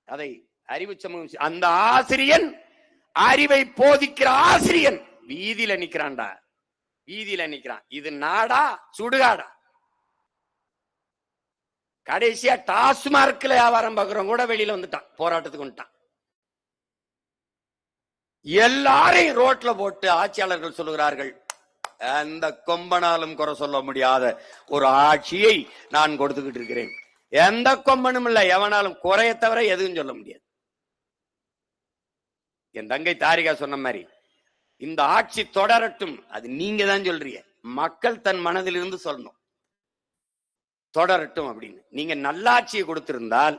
அதை அறிவு சமூகம். அந்த ஆசிரியன், அறிவை போதிக்கிற ஆசிரியன் வீதியில நிக்கிறான்டா, வீதியில நிக்கிறான். இது நாடா சுடுகாடா? கடைசியா டாஸ்மார்க்ல வியாபாரம் பார்க்கிறவங்க கூட வெளியில வந்துட்டான், போராட்டத்துக்கு வந்துட்டான். எல்லாரையும் ரோட்ல போட்டு ஆட்சியாளர்கள் சொல்லுகிறார்கள், எந்த கொம்பனாலும் குறை சொல்ல முடியாத ஒரு ஆட்சியை நான் கொடுத்துக்கிட்டு இருக்கிறேன். எந்த கொம்பனும் இல்ல, எவனாலும் குறைய தவிர எதுவும் சொல்ல முடியாது. என் தங்கை தாரிகா சொன்ன மாதிரி இந்த ஆட்சி தொடரட்டும். அது நீங்க தான் சொல்றீங்க, மக்கள் தன் மனதில் இருந்து சொல்லணும் தொடரட்டும் அப்படின்னு. நீங்க நல்லாட்சியை கொடுத்திருந்தால்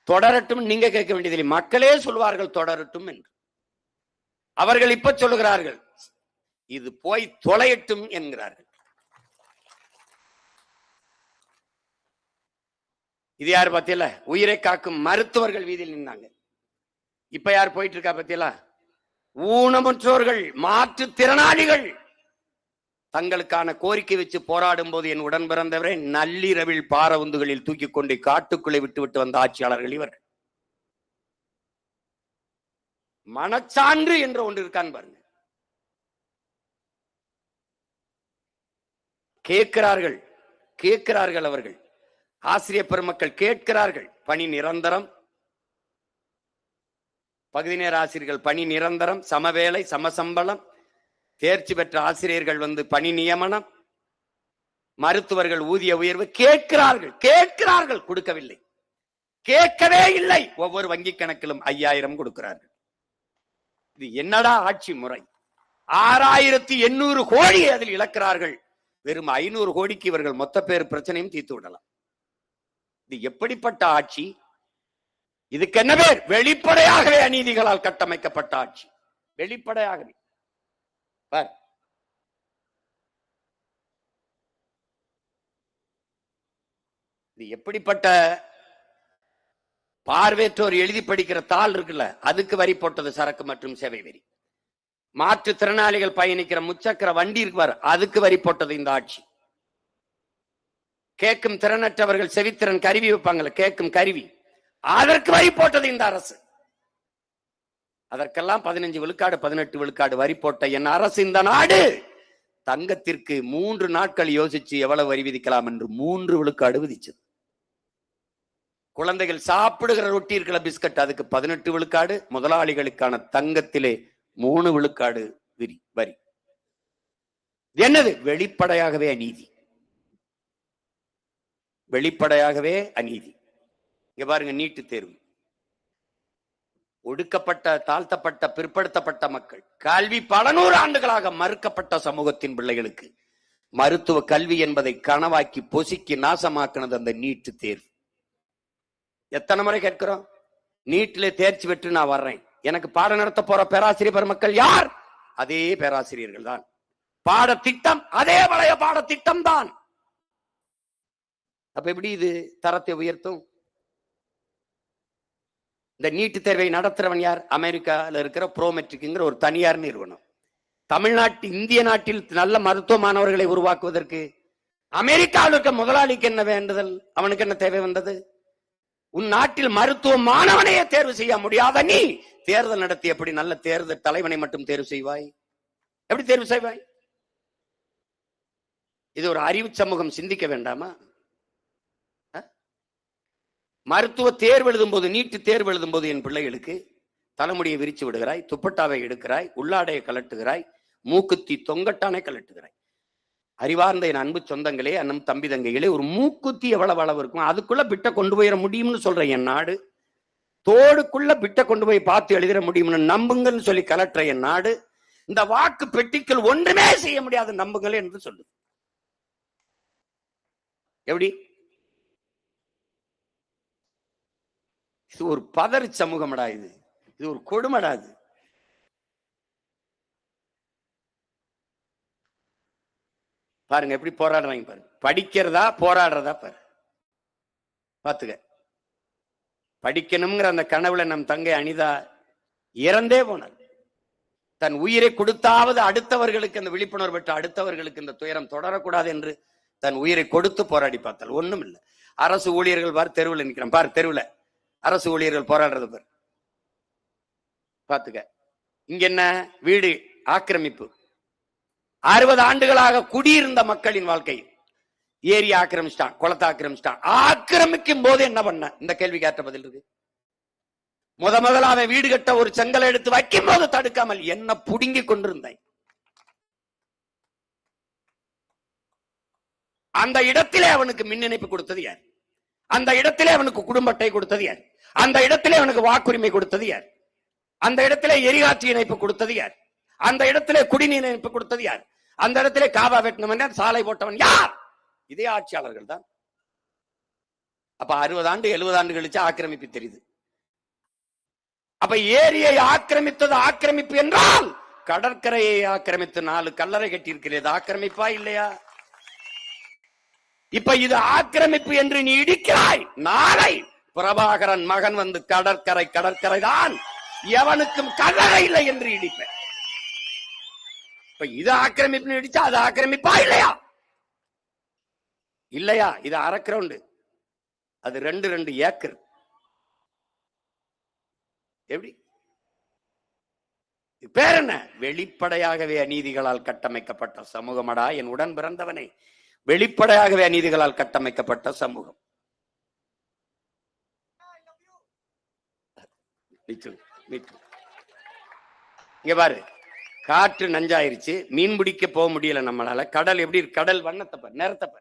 தொடரட்டும் நீங்க கேட்க வேண்டியதில்லை, மக்களே சொல்வார்கள் தொடரட்டும் என்று. அவர்கள் இப்ப சொல்லுகிறார்கள் இது போய் தொலையட்டும் என்கிறார்கள். இது யாரு பத்தியல? உயிரை காக்கும் மருத்துவர்கள் வீதியில் நின்னாங்க. இப்ப யார் போயிட்டு இருக்கா பத்தியலா? ஊனமுற்றோர்கள், மாற்றுத்திறனாளிகள் தங்களுக்கான கோரிக்கை வச்சு போராடும் போது என் உடன் பிறந்தவரை நள்ளிரவில் பாரவுந்துகளில் தூக்கி கொண்டு காட்டுக்குள்ளே விட்டு வந்த ஆட்சியாளர்கள் இவர்கள். மனச்சான்று என்ற ஒன்று இருக்கான்னு பாருங்க. கேட்கிறார்கள் கேட்கிறார்கள் அவர்கள் ஆசிரியர் பெருமக்கள் கேட்கிறார்கள். பணி நிரந்தரம், பகுதி நேர ஆசிரியர்கள் பணி நிரந்தரம், சமவேளை, சமசம்பளம், தேர்ச்சி பெற்ற ஆசிரியர்கள் பணி நியமனம், மருத்துவர்கள் ஊதிய உயர்வு கேட்கிறார்கள் கேட்கிறார்கள் கொடுக்கவில்லை, கேட்கவே இல்லை. ஒவ்வொரு வங்கி கணக்கிலும் 5000 கொடுக்கிறார்கள். இது என்னடா ஆட்சி முறை? 6800 கோடி அதில் இழக்கிறார்கள். வெறும் 500 கோடிக்கு இவர்கள் மொத்த பேர் பிரச்சனையும் தீர்த்து விடலாம். இது எப்படிப்பட்ட ஆட்சி? இதுக்கு என்ன பேர்? வெளிப்படையாகவே அநீதிகளால் கட்டமைக்கப்பட்ட ஆட்சி. வெளிப்படையாகவே. இது எப்படிப்பட்ட பார்வையற்றோர் எழுதி படிக்கிற தாள் இருக்குல்ல, அதுக்கு வரி போட்டது சரக்கு மற்றும் சேவை வரி. மாற்றுத்திறனாளிகள் பயணிக்கிற முச்சக்கர வண்டி இருக்குவார், அதுக்கு வரி போட்டது இந்த ஆட்சி. கேட்கும் திறனற்றவர்கள் செவித்திறன் கருவி வைப்பாங்கல்ல, கேட்கும் கருவி, அதற்கு வரி போட்டது இந்த அரசு. அதற்கெல்லாம் 15 விழுக்காடு 18 விழுக்காடு வரி போட்ட என் அரசு இந்த நாடு தங்கத்திற்கு 3 நாட்கள் யோசிச்சு எவ்வளவு வரி விதிக்கலாம் என்று 3 விழுக்காடு விதிச்சது. குழந்தைகள் சாப்பிடுகிற ரொட்டி இருக்கிற பிஸ்கட், அதுக்கு 18 விழுக்காடு. முதலாளிகளுக்கான தங்கத்திலே 3 விழுக்காடு வரி. என்னது? வெளிப்படையாகவே அநீதி, வெளிப்படையாகவே அநீதி. இங்க பாருங்க, நீட்டு தேர்வு. ஒடுக்கப்பட்ட, தாழ்த்தப்பட்ட, பிற்படுத்தப்பட்ட மக்கள், கல்வி பல 100 ஆண்டுகளாக மறுக்கப்பட்ட சமூகத்தின் பிள்ளைகளுக்கு மருத்துவ கல்வி என்பதை கனவாக்கி பொசுக்கி நாசமாக்கினது அந்த நீட்டு தேர்வு. எத்தனை முறை கேட்கிறோம்? நீட்டிலே தேர்ச்சி பெற்று நான் வர்றேன், எனக்கு பாடம் நடத்த போற பேராசிரியர் பெருமக்கள் யார்? அதே பேராசிரியர்கள் தான். பாடத்திட்டம் அதே பழைய பாடத்திட்டம் தான். அப்ப எப்படி இது தரத்தை உயர்த்தும்? இந்த நீட்டு தேர்வை நடத்துறவன் யார்? அமெரிக்காவில் இருக்கிற ப்ரோமெட்ரிக்ங்கிற ஒரு தனியார் நிறுவனம். தமிழ்நாட்டு, இந்திய நாட்டில் நல்ல மருத்துவ மாணவர்களை உருவாக்குவதற்கு அமெரிக்காவில் இருக்க முதலாளிக்கு என்ன வேண்டுதல்? அவனுக்கு என்ன தேவை வந்தது? உன் நாட்டில் மருத்துவ மாணவனையே தேர்வு செய்ய முடியாத நீ தேர்தல் நடத்தி எப்படி நல்ல தேர்தல் தலைவனை மட்டும் தேர்வு செய்வாய்? எப்படி தேர்வு செய்வாய்? இது ஒரு அறிவு சமூகம் சிந்திக்க வேண்டாமா? மருத்துவ தேர்வு எழுதும் போது, நீட்டு தேர்வு எழுதும் போது என் பிள்ளைகளுக்கு தலைமுடியை விரிச்சு விடுகிறாய், துப்பட்டாவை எடுக்கிறாய், உள்ளாடையை கலட்டுகிறாய், மூக்குத்தி தொங்கட்டானே கலட்டுகிறாய். அறிவார்ந்த என் அன்பு சொந்தங்களே, அண்ணன் தம்பி தங்கைகளே, ஒரு மூக்குத்தி எவ்வளவு அளவு இருக்கும்? அதுக்குள்ள பிட்ட கொண்டு போயிட முடியும்னு சொல்ற என் நாடு, தோடுக்குள்ள பிட்ட கொண்டு போய் பார்த்து எழுதிட முடியும்னு நம்புங்கன்னு சொல்லி கலட்டுற என் நாடு, இந்த வாக்கு பெட்டிக்குள் ஒன்றுமே செய்ய முடியாது நம்புங்களே என்று சொல்லு. எப்படி? இது ஒரு பதறி சமூகமடா, இது ஒரு கொடுமடா. இது பாருங்க எப்படி போராடுறாங்க பாருங்க. படிக்கிறதா போராடுறதா பாரு, பாத்துக்க. படிக்கணுங்கிற அந்த கனவுல நம் தங்கை அனிதா இறந்தே போனார். தன் உயிரை கொடுத்தாவது அடுத்தவர்களுக்கு அந்த விழிப்புணர்வு பெற்ற அடுத்தவர்களுக்கு இந்த துயரம் தொடரக்கூடாது என்று தன் உயிரை கொடுத்து போராடி பார்த்தால் ஒண்ணும் இல்லை. அரசு ஊழியர்கள் பார் தெருவில் நிற்கிறான் பார், தெருவில் அரசு ஊழியர்கள் போராடுறது பாரு, பாத்துக்க. இங்க என்ன? வீடு ஆக்கிரமிப்பு. 60 ஆண்டுகளாக குடியிருந்த மக்களின் வாழ்க்கை ஏரி ஆக்கிரமிச்சிட்டான், குளத்தை ஆக்கிரமிச்சிட்டான். ஆக்கிரமிக்கும் போது என்ன பண்ண? இந்த கேள்வி கேட்ட பதில் இருக்கு. முதல்ல அவன் வீடு கட்ட ஒரு செங்கலை எடுத்து வைக்கும் போது தடுக்காமல் என்ன புடுங்கி கொண்டிருந்தாய். அந்த இடத்திலே அவனுக்கு மின் இணைப்பு கொடுத்தது யார்? அந்த இடத்திலே அவனுக்கு குடும்ப அட்டை கொடுத்தது யார்? அந்த இடத்திலே அவனுக்கு வாக்குரிமை கொடுத்தது யார்? அந்த இடத்திலே எரிகாற்று இணைப்பு கொடுத்தது யார்? அந்த இடத்திலே குடிநீர் இணைப்பு கொடுத்தது யார்? அந்த இடத்திலே காவா வெட்டினவன், சாலை போட்டவன் யார்? இதே ஆட்சியாளர்கள் தான். அப்ப 60 ஆண்டு 70 ஆண்டு கழிச்சு ஆக்கிரமிப்பு தெரியுது. அப்ப ஏரியை ஆக்கிரமித்தது ஆக்கிரமிப்பு என்றால், கடற்கரையை ஆக்கிரமித்து 4 கல்லறை கட்டி இருக்கிறது ஆக்கிரமிப்பா இல்லையா? இப்ப இது ஆக்கிரமிப்பு என்று நீ இடிக்கிறாய். நாளை பிரபாகரன் மகன் வந்து கடற்கரை தான் எவனுக்கும் கல்லறை இல்லை என்று இடிப்பேன். இப்ப இது ஆக்கிரமிப்பு இடிச்சா அது ஆக்கிரமிப்பா இல்லையா? இல்லையா? இது அரை கிரவுண்டு, அது 2 ஏக்கர். எப்படி பேர் என்ன? வெளிப்படையாகவே அநீதிகளால் கட்டமைக்கப்பட்ட சமூகமடா என் உடன் பிறந்தவனே. வெளிப்படையாகவே அநீதிகளால் கட்டமைக்கப்பட்ட சமூகம். இங்க பாரு, காற்று நஞ்சாயிருச்சு, மீன் பிடிக்க போக முடியல நம்மளால. கடல் எப்படி? கடல் வண்ணத்தப்ப நேரத்தப்ப.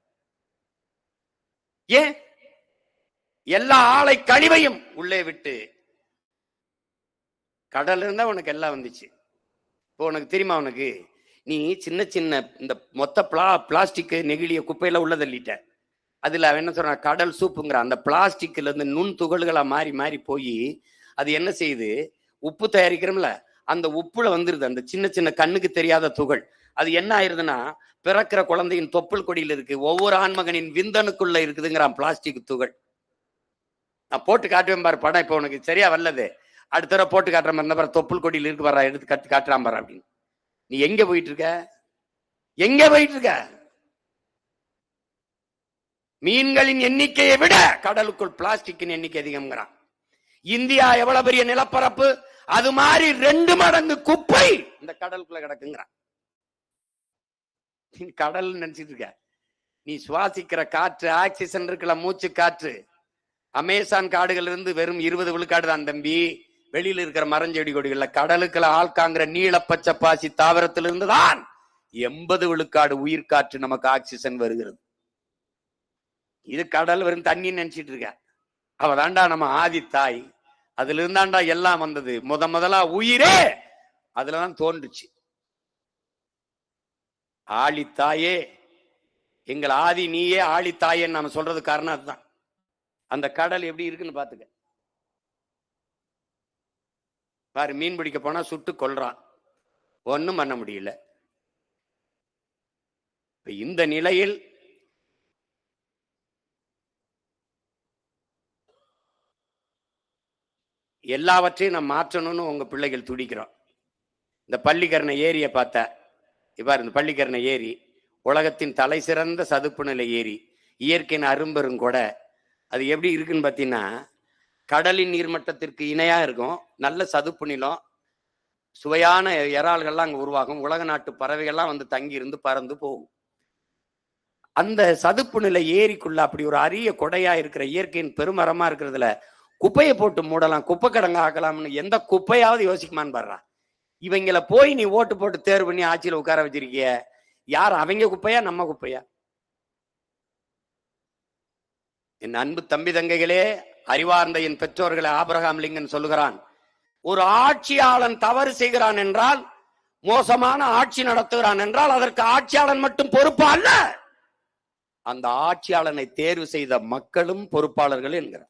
ஏன்? எல்லா ஆலை கழிவையும் உள்ளே விட்டு. கடல் இருந்தா உனக்கு எல்லாம் வந்துச்சு. இப்போ உனக்கு தெரியுமா, உனக்கு நீ சின்ன சின்ன இந்த மொத்த பிளாஸ்டிக் நெகிழிய குப்பையில உள்ள தள்ளிட்ட. அதுல அவன் என்ன சொல்றான்? கடல் சூப்புங்கிற அந்த பிளாஸ்டிக்ல இருந்து நுண் துகள்களா மாறி மாறி போய் அது என்ன செய்யுது? உப்பு தயாரிக்கிறோம்ல, அந்த உப்புல வந்துருது அந்த சின்ன சின்ன கண்ணுக்கு தெரியாத துகள். அது என்ன ஆயிருதுன்னா, பிறக்கிற குழந்தையின் தொப்புள் கொடியில் இருக்கு, ஒவ்வொரு ஆண்மகனின் விந்தணுக்குள்ள இருக்குதுங்கிறான் பிளாஸ்டிக் துகள். நான் போட்டு காட்டுவேன் பாரு படம். இப்ப உனக்கு சரியா வரலது, அடுத்த தடவை போட்டு காட்டுற மாதிரி பாரு. தொப்புள் கொடியில் இருக்கு பாரு, எடுத்து காட்டுறான் பாரு அப்படின்னு. நீ எங்க போயிட்டு இருக்க? எங்க போயிட்டு இருக்க? மீன்களின் எண்ணிக்கையை விட கடலுக்குள் பிளாஸ்டிக்கின் எண்ணிக்கை அதிகம்ங்கிறான். இந்தியா எவ்வளவு பெரிய நிலப்பரப்பு, அது மாதிரி 2 மடங்கு குப்பை இந்த கடலுக்குள்ள கிடக்குங்கிறான். கடல் நினைச்சிட்டு இருக்க? நீ சுவாசிக்கிற காற்று ஆக்சிஜன் இருக்குல்ல, மூச்சு காற்று, அமேசான் காடுகள் இருந்து வெறும் 20 விழுக்காடு தான் தம்பி. வெளியில இருக்கிற மரஞ்செடி கொடிகள்ல கடலுக்குள்ள ஆள்காங்கிற நீள பச்சை பாசி தாவரத்திலிருந்து தான் 80 விழுக்காடு உயிர் காற்று நமக்கு ஆக்சிஜன் வருகிறது. இது கடல் வெறும் தண்ணி நினைச்சிட்டு இருக்க? அவதாண்டா நம்ம ஆதி தாய். அதுல இருந்தாண்டா எல்லாம் வந்தது. முதலா உயிரே அதுலதான் தோன்றுச்சு. ஆழித்தாயே, எங்கள் ஆதி நீயே ஆழித்தாயேன்னு நாம சொல்றது காரணம் அதுதான். அந்த கடல் எப்படி இருக்குன்னு பாத்துக்க பாரு. மீன் பிடிக்க போனா சுட்டு கொல்றான், ஒன்னும் பண்ண முடியல. இந்த நிலையில் எல்லாவற்றையும் நம்ம மாற்றணும்னு உங்க பிள்ளைகள் துடிக்கிறோம். இந்த பள்ளிக்கரணை ஏரியை பார்த்த இவ்வாறு, இந்த பள்ளிக்கரணை ஏரி உலகத்தின் தலை சிறந்த சதுப்பு நிலை ஏரி, இயற்கையின் அரும்பெருங்கொட. அது எப்படி இருக்குன்னு பார்த்தீங்கன்னா, கடலின் நீர்மட்டத்திற்கு இணையா இருக்கும், நல்ல சதுப்பு நிலம், சுவையான இறால்கள்லாம் அங்கே உருவாகும், உலக நாட்டு பறவைகள்லாம் வந்து தங்கி இருந்து பறந்து போகும். அந்த சதுப்பு நிலை ஏரிக்குள்ள அப்படி ஒரு அரிய கொடையா இருக்கிற இயற்கையின் பெருமரமா இருக்கிறதுல குப்பையை போட்டு மூடலாம், குப்பை கடங்க ஆக்கலாம்னு எந்த குப்பையாவது யோசிக்குமான்னு பாடுறா. இவங்களை போய் நீ ஓட்டு போட்டு தேர்வு பண்ணி ஆட்சியில் உட்கார வச்சிருக்கிய, யார் அவங்க குப்பையா நம்ம குப்பையா? என் அன்பு தம்பி தங்கைகளே, அறிவார்ந்த என் பெற்றோர்களை ஆபிரகாம் லிங்கன் சொல்லுகிறான், ஒரு ஆட்சியாளன் தவறு செய்கிறான் என்றால், மோசமான ஆட்சி நடத்துகிறான் என்றால் அதற்கு ஆட்சியாளன் மட்டும் பொறுப்பு அல்ல, அந்த ஆட்சியாளனை தேர்வு செய்த மக்களும் பொறுப்பாளர்கள் என்கிறார்.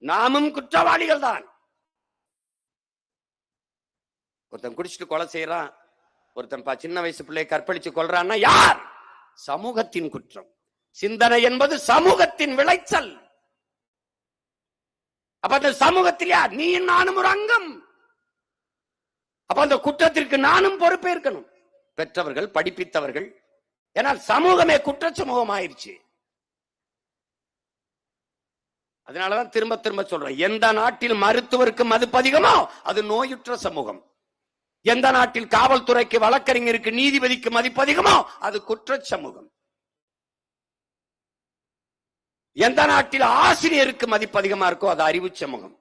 நாமும் குற்றவாளிகள் தான். ஒருத்தன் குடிச்சிட்டு கொலை செய்யறான், ஒருத்தன் சின்ன வயசு பிள்ளையை கற்பழிச்சு கொள்றான்னா யார்? சமூகத்தின் குற்றம். சிந்தனை என்பது சமூகத்தின் விளைச்சல். அப்ப அந்த சமூகத்தில் யார்? நீ நானும் ஒரு அங்கம். அப்ப அந்த குற்றத்திற்கு நானும் பொறுப்பேற்கணும். பெற்றவர்கள், படிப்பித்தவர்கள். ஏன்னா சமூகமே குற்ற சமூகம் ஆயிடுச்சு. அதனாலதான் திரும்ப திரும்ப சொல்றேன், எந்த நாட்டில் மருத்துவருக்கு மதிப்பு அதிகமோ அது நோயுற்ற சமூகம். எந்த நாட்டில் காவல்துறைக்கு, வழக்கறிஞருக்கு, நீதிபதிக்கு மதிப்பு அதிகமோ அது குற்ற சமூகம். எந்த நாட்டில் ஆசிரியருக்கு மதிப்பு அதிகமா இருக்கோ அது அறிவு சமூகம்.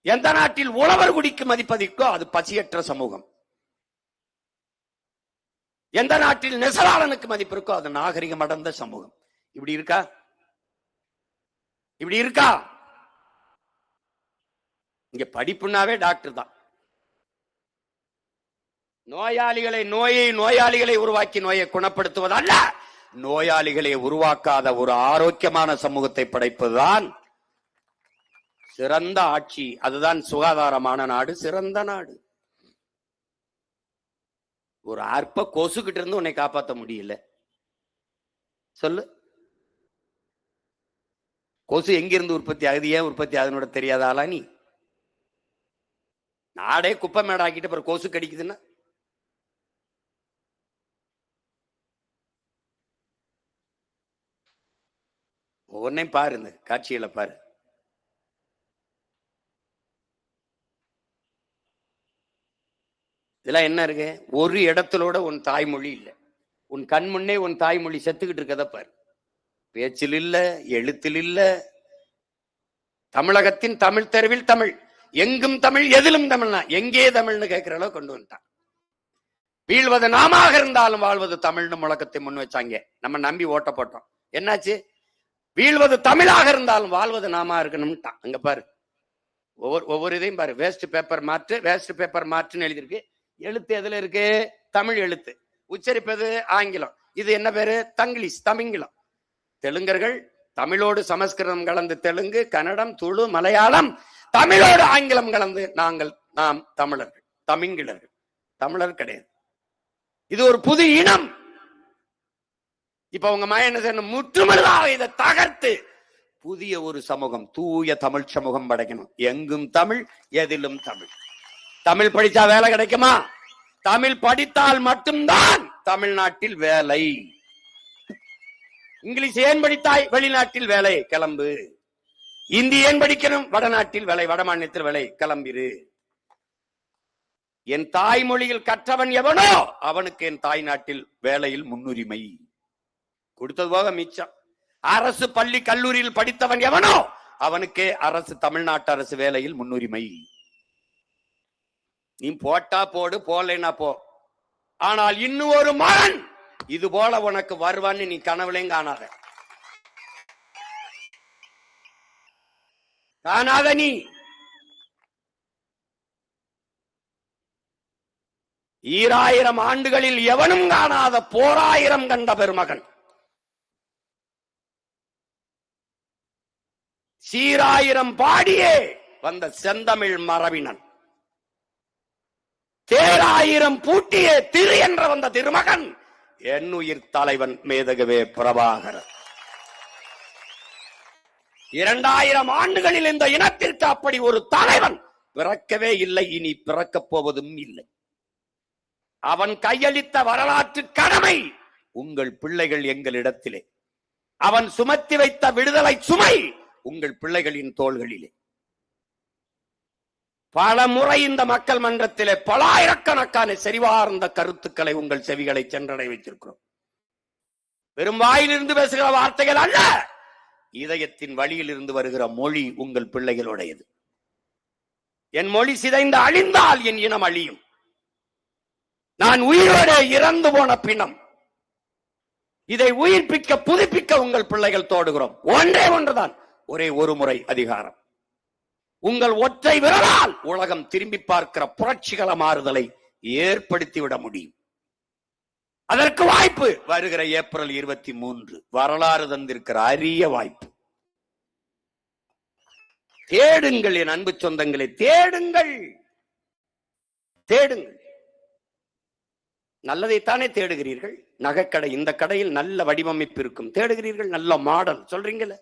எந்த நாட்டில் உழவர் குடிக்கு மதிப்பு அதிகோ அது பசியற்ற சமூகம். எந்த நாட்டில் நெசவாளனுக்கு மதிப்பு இருக்கோ அது நாகரிகம் அடைந்த சமூகம். இப்படி இருக்கா? இப்படி இருக்கா? இங்க படிப்புனாவே டாக்டர் தான். நோயாளிகளை உருவாக்கி நோயை குணப்படுத்துவது அல்ல, நோயாளிகளை உருவாக்காத ஒரு ஆரோக்கியமான சமூகத்தை படைப்பதுதான் சிறந்த ஆட்சி. அதுதான் சுகாதாரமான நாடு, சிறந்த நாடு. ஒரு அற்ப கொசுகிட்ட இருந்து உன்னை காப்பாற்ற முடியல. சொல்லு. கொசு எங்கிருந்து உற்பத்தி ஆகுது, ஏன் உற்பத்தி ஆகுதுன்னு தெரியாத ஆளா நீ? நாடே குப்பை மேடாக்கிட்டு அப்புறம் கொசு கடிக்குதுன்னா ஒவ்வொன்னையும் பாரு, இந்த காட்சிகளை பாரு. இதெல்லாம் என்ன இருக்கு? ஒரு இடத்திலோட உன் தாய்மொழி இல்லை. உன் கண் முன்னே உன் தாய்மொழி செத்துக்கிட்டு இருக்கத பாரு. பேச்சில் இல்ல, எழுத்தில் இல்ல. தமிழகத்தின் தமிழ் தெருவில் தமிழ், எங்கும் தமிழ், எதிலும் தமிழ்னா எங்கே தமிழ்னு கேட்கிற அளவு கொண்டு வந்துட்டான். வீழ்வது நாமாக இருந்தாலும் வாழ்வது தமிழ்னு முழக்கத்தை முன் வச்சாங்க. நம்ம நம்பி ஓட்ட போட்டோம். என்னாச்சு? வீழ்வது தமிழாக இருந்தாலும் வாழ்வது நாமா இருக்கணும்ட்டான். அங்க பாரு, ஒவ்வொரு இதையும் பாரு. வேஸ்ட் பேப்பர் மாற்று, வேஸ்ட் பேப்பர் மாற்றுன்னு எழுதியிருக்கு. எழுத்து எதுல இருக்கு? தமிழ் எழுத்து. உச்சரிப்பது ஆங்கிலம். இது என்ன பேரு? தங்கிலீஷ், தமிங்கிலம். தெலுங்கர்கள் தமிழோடு சமஸ்கிருதம் கலந்து தெலுங்கு, கன்னடம், துளு, மலையாளம், தமிழோடு ஆங்கிலம் கலந்து நாம் தமிழர்கள், தமிங்கிலர்கள். தமிழர் கிடையாது. இது ஒரு புது இனம். இப்ப உங்க மகன் என்ன செய்யணும்? முற்றுமுழுதாக இதை தகர்த்து புதிய ஒரு சமூகம், தூய தமிழ் சமூகம் படைக்கணும். எங்கும் தமிழ், எதிலும் தமிழ். தமிழ் படிச்சா வேலை கிடைக்குமா? தமிழ் படித்தால் மட்டும்தான் தமிழ்நாட்டில் வேலை. இங்கிலீஷ் ஏன் படித்தாய்? வெளிநாட்டில் வேலை, கிளம்பு. இந்தி ஏன் படிக்கணும்? வடநாட்டில் வேலை, வட மாநிலத்தில் வேலை, கிளம்பிரு. என் தாய்மொழியில் கற்றவன் எவனோ அவனுக்கு என் தாய் நாட்டில் வேலையில் முன்னுரிமை. கொடுத்தது போக மிச்சம். அரசு பள்ளி கல்லூரியில் படித்தவன் எவனோ அவனுக்கே அரசு, தமிழ்நாட்டு அரசு வேலையில் முன்னுரிமை. நீ போட்டா போடு, போலைன்னா போ. ஆனால் இன்னும் ஒரு மகன் இது போல உனக்கு வருவான்னு நீ கனவுலையும் காணாத. நீ 2000 ஆண்டுகளில் எவனும் காணாத போராயிரம் கண்ட பெருமகன். சீராயிரம் பாடியே வந்த செந்தமிழ் மரபினன். தேராயிரம் பூட்டியே திரு என்ற வந்த திருமகன் என்னுயிர் தலைவன் மேதகவே பிரபாகரன். 2000 ஆண்டுகளில் இந்த இனத்திற்கு அப்படி ஒரு தலைவன் பிறக்கவே இல்லை, இனி பிறக்கப் போவதும் இல்லை. அவன் கையளித்த வரலாற்று கடமை உங்கள் பிள்ளைகள் எங்களிடத்திலே. அவன் சுமத்தி வைத்த விடுதலை சுமை உங்கள் பிள்ளைகளின் தோள்களிலே. பல முறை இந்த மக்கள் மன்றத்திலே பலாயிரக்கணக்கான செறிவார்ந்த கருத்துக்களை உங்கள் செவிகளை சென்றடை வைத்திருக்கிறோம். வெறும் வாயிலிருந்து பேசுகிற வார்த்தைகள் அல்ல, இதயத்தின் வழியில் இருந்து வருகிற மொழி உங்கள் பிள்ளைகளுடையது. என் மொழி சிதைந்து அழிந்தால் என் இனம் அழியும். நான் உயிரோடு இறந்து போன பிணம். இதை உயிர்ப்பிக்க, புதுப்பிக்க உங்கள் பிள்ளைகள் தோடுகிறோம். ஒன்றே ஒன்றுதான், ஒரே ஒரு முறை அதிகாரம். உங்கள் ஒற்றை விரலால் உலகம் திரும்பி பார்க்கிற புரட்சிகர மாறுதலை ஏற்படுத்திவிட முடியும். அதற்கு வாய்ப்பு வருகிற ஏப்ரல் 23 வரலாறு தந்திருக்கிற அரிய வாய்ப்பு. தேடுங்கள் என் அன்பு சொந்தங்களை, தேடுங்கள், தேடுங்கள். நல்லதைத்தானே தேடுகிறீர்கள்? நகைக்கடை, இந்த கடையில் நல்ல வடிவமைப்பு இருக்கும், தேடுகிறீர்கள். நல்ல மாடல் சொல்றீங்களே.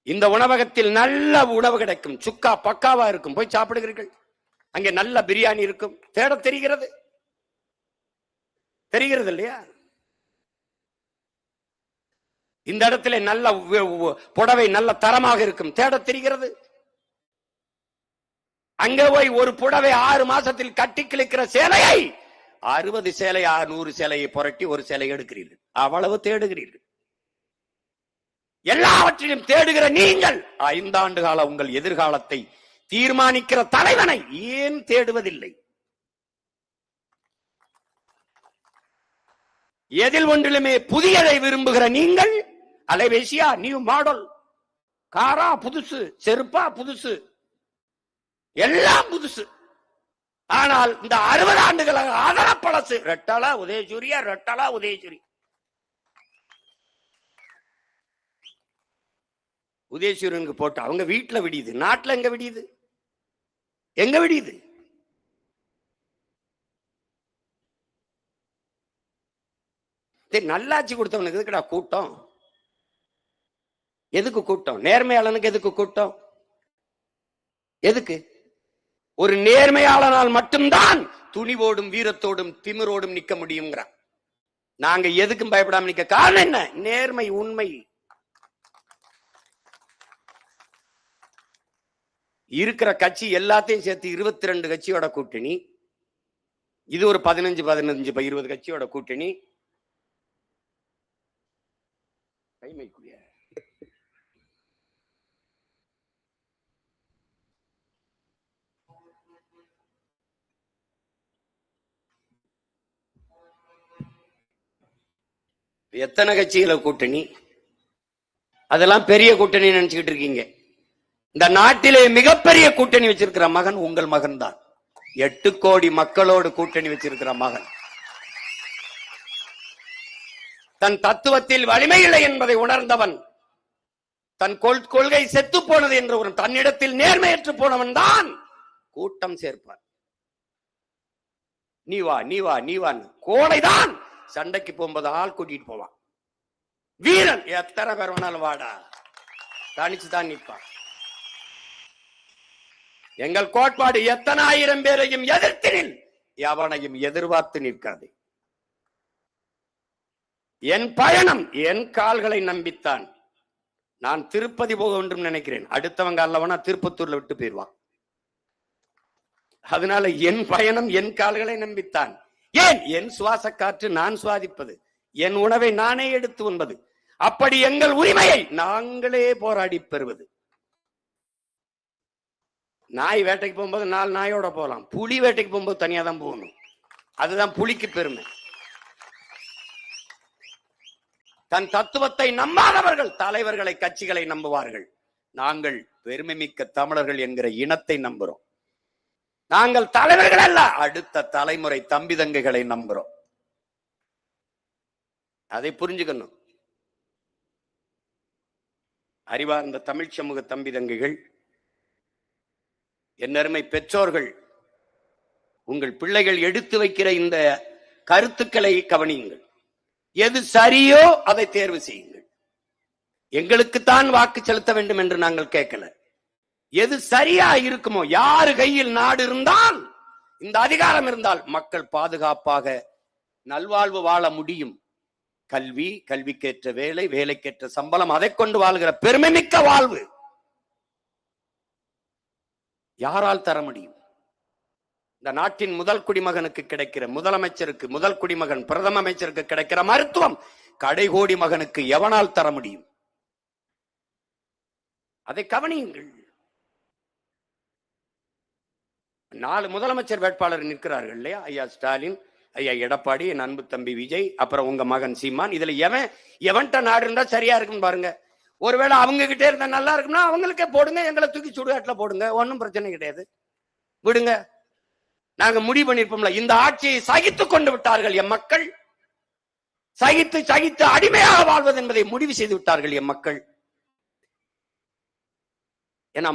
இந்த உணவகத்தில் நல்ல உணவு கிடைக்கும், சுக்கா பக்காவா இருக்கும், போய் சாப்பிடுகிறீர்கள். அங்கே நல்ல பிரியாணி இருக்கும், தேட தெரிகிறது, தெரிகிறது இல்லையா? இந்த இடத்துல நல்ல புடவை நல்ல தரமாக இருக்கும், தேட தெரிகிறது. அங்க போய் ஒரு புடவை 6 மாசத்தில் கட்டி கிழிக்கிற சேலையை 60 சேலை 100 சேலையை புரட்டி ஒரு சேலை எடுக்கிறீர்கள். அவ்வளவு தேடுகிறீர்கள். எல்லாவற்றிலும் தேடுகிற நீங்கள் 5 ஆண்டு கால உங்கள் எதிர்காலத்தை தீர்மானிக்கிற தலைவனை ஏன் தேடுவதில்லை? எதில் ஒன்றிலுமே புதியதை விரும்புகிற நீங்கள், அலைபேசியா நியூ மாடல், காரா புதுசு, செருப்பா புதுசு, எல்லாம் புதுசு. ஆனால் இந்த 60 ஆண்டுகளாக அதர பழசு. ரெட்டலா உதயசூரியா, ரெட்டலா உதயசூரி. உதயசூரியனுக்கு போட்டு அவங்க வீட்டுல விடியுது, நாட்டுல எங்க விடியுது? எங்க விடியுது? நல்லாட்சி கொடுத்தவனுக்கு எதுக்குடா கூட்டம்? எதுக்கு கூட்டம்? நேர்மையாளனுக்கு எதுக்கு கூட்டம்? எதுக்கு? ஒரு நேர்மையாளனால் மட்டும்தான் துணிவோடும் வீரத்தோடும் திமிரோடும் நிக்க முடியுங்கிறான். நாங்க எதுக்கும் பயப்படாம நிக்க காரணம் என்ன? நேர்மை, உண்மை. இருக்கிற கட்சி எல்லாத்தையும் சேர்த்து 22 கட்சியோட கூட்டணி, இது ஒரு 15-20 கட்சியோட கூட்டணி. எத்தனை கட்சிகளை கூட்டணி? அதெல்லாம் பெரிய கூட்டணி நினைச்சுக்கிட்டு இருக்கீங்க. இந்த நாட்டிலே மிகப்பெரிய கூட்டணி வச்சிருக்கிற மகன் உங்கள் மகன் தான். 8 கோடி மக்களோடு கூட்டணி வச்சிருக்கிற மகன். தன் தத்துவத்தில் வலிமை இல்லை என்பதை உணர்ந்தவன், தன் கொள்கை செத்து போனது என்று ஒரு தன்னிடத்தில் நேர்மையற்று போனவன் தான் கூட்டம் சேர்ப்பான். நீ வா நீ வா நீ வா. கோடைதான் சண்டைக்கு போகும்போது ஆள் கூட்டிட்டு போவான். வீரன் எத்தனை பேர் வேணாலும் வாடா, தனிச்சுதான் நிற்பான். எங்கள் கோட்பாடு எத்தனை ஆயிரம் பேரையும் எதிர்த்து நில், எவனையும் எதிர்பார்த்து நிற்காது. என் பயணம் என் கால்களை நம்பித்தான். நான் திருப்பதி போக வேண்டும் நினைக்கிறேன், அடுத்தவங்க அல்லவனா திருப்பத்தூர்ல விட்டு போயிருவான். அதனால என் பயணம் என் கால்களை நம்பித்தான். ஏன்? என் சுவாச காற்று நான் சுவாதிப்பது, என் உணவை நானே எடுத்து உண்பது. அப்படி எங்கள் உரிமையை நாங்களே போராடி பெறுவது. நாய் வேட்டைக்கு போகும்போது 4 நாயோட போகலாம், புலி வேட்டைக்கு போகும்போது தனியா தான் போகணும். அதுதான் புலிக்கு பெருமை. தன் தத்துவத்தை நம்பாதவர்கள் தலைவர்களை, கட்சிகளை நம்புவார்கள். நாங்கள் பெருமை மிக்க தமிழர்கள் என்கிற இனத்தை நம்புறோம். நாங்கள் தலைவர்கள் அல்ல, அடுத்த தலைமுறை தம்பி தங்கைகளை நம்புறோம். அதை புரிஞ்சுக்கணும். அறிவார்ந்த தமிழ் சமூக தம்பி தங்கைகள், என் அருமை பெற்றோர்கள், உங்கள் பிள்ளைகள் எடுத்து வைக்கிற இந்த கருத்துக்களை கவனியுங்கள். எது சரியோ அதை தேர்வு செய்யுங்கள். எங்களுக்குத்தான் வாக்கு செலுத்த வேண்டும் என்று நாங்கள் கேட்கல. எது சரியா இருக்குமோ, யாரு கையில் நாடு இருந்தால், இந்த அதிகாரம் இருந்தால் மக்கள் பாதுகாப்பாக நல்வாழ்வு வாழ முடியும். கல்வி, கல்விக்கேற்ற வேலை, வேலைக்கேற்ற சம்பளம், அதை கொண்டு வாழ்கிற பெருமை மிக்க வாழ்வு யாரால் தர முடியும்? இந்த நாட்டின் முதல் குடிமகனுக்கு கிடைக்கிற, முதலமைச்சருக்கு, முதல் குடிமகன் பிரதம அமைச்சருக்கு கிடைக்கிற மருத்துவம் கடைகோடி மகனுக்கு எவனால் தர முடியும்? அதை கவனியுங்கள். 4 முதலமைச்சர் வேட்பாளர் நிற்கிறார்கள் இல்லையா? ஐயா ஸ்டாலின், ஐயா எடப்பாடி, என் அன்பு தம்பி விஜய், அப்புறம் உங்க மகன் சீமான். இதுல எவன்ட்ட நாடு இருந்தா சரியா இருக்குன்னு பாருங்க. ஒருவேளை அவங்க கிட்டே இருந்தா நல்லா இருக்கும்னா அவங்களுக்கே போடுங்க, எங்களை தூக்கி சுடுகாட்டுல போடுங்க, ஒன்னும் பிரச்சனை கிடையாது, விடுங்க. நாங்க முடிவு பண்ணிருப்போம்ல. இந்த ஆட்சியை சகித்து கொண்டு விட்டார்கள் எம் மக்கள். சகித்து சகித்து அடிமையாக வாழ்வது என்பதை முடிவு செய்து விட்டார்கள் எம் மக்கள். ஏன்னா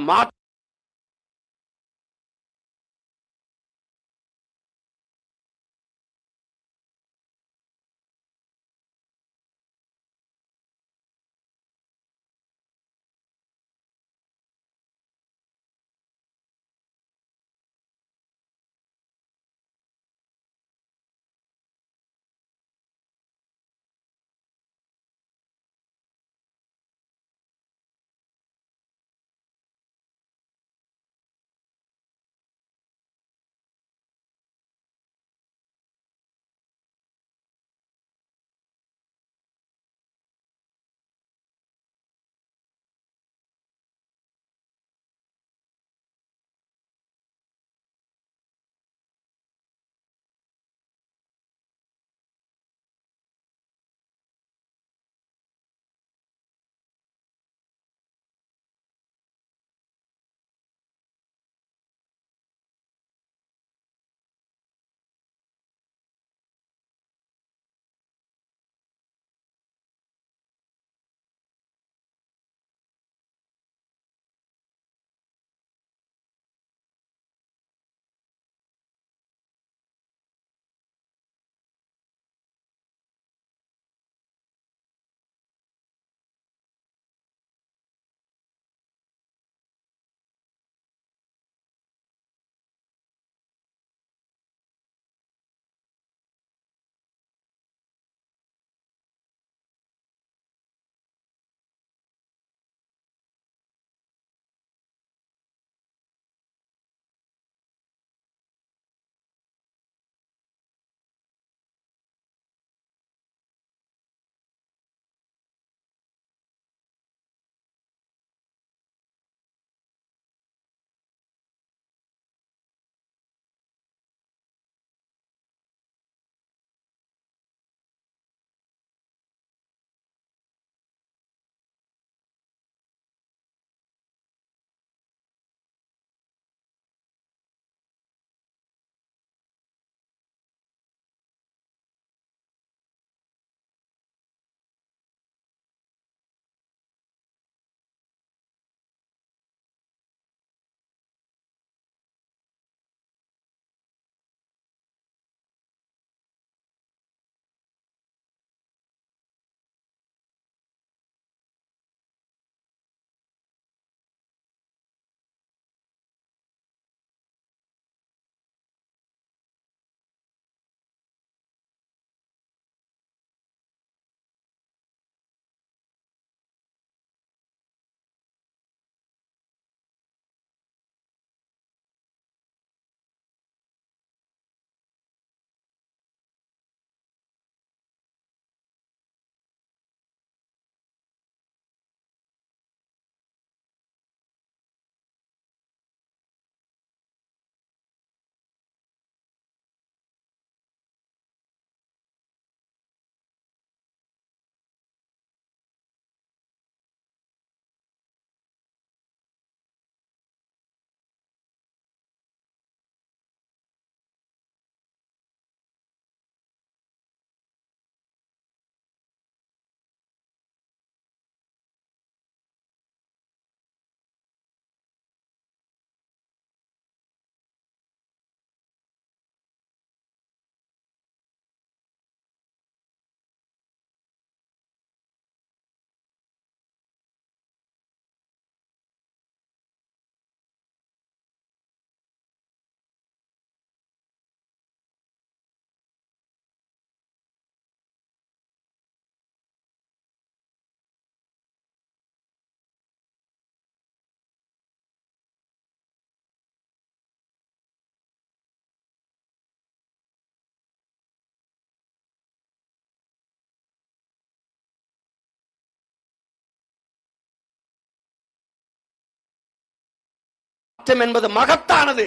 மாற்றம் என்பது மகத்தானது.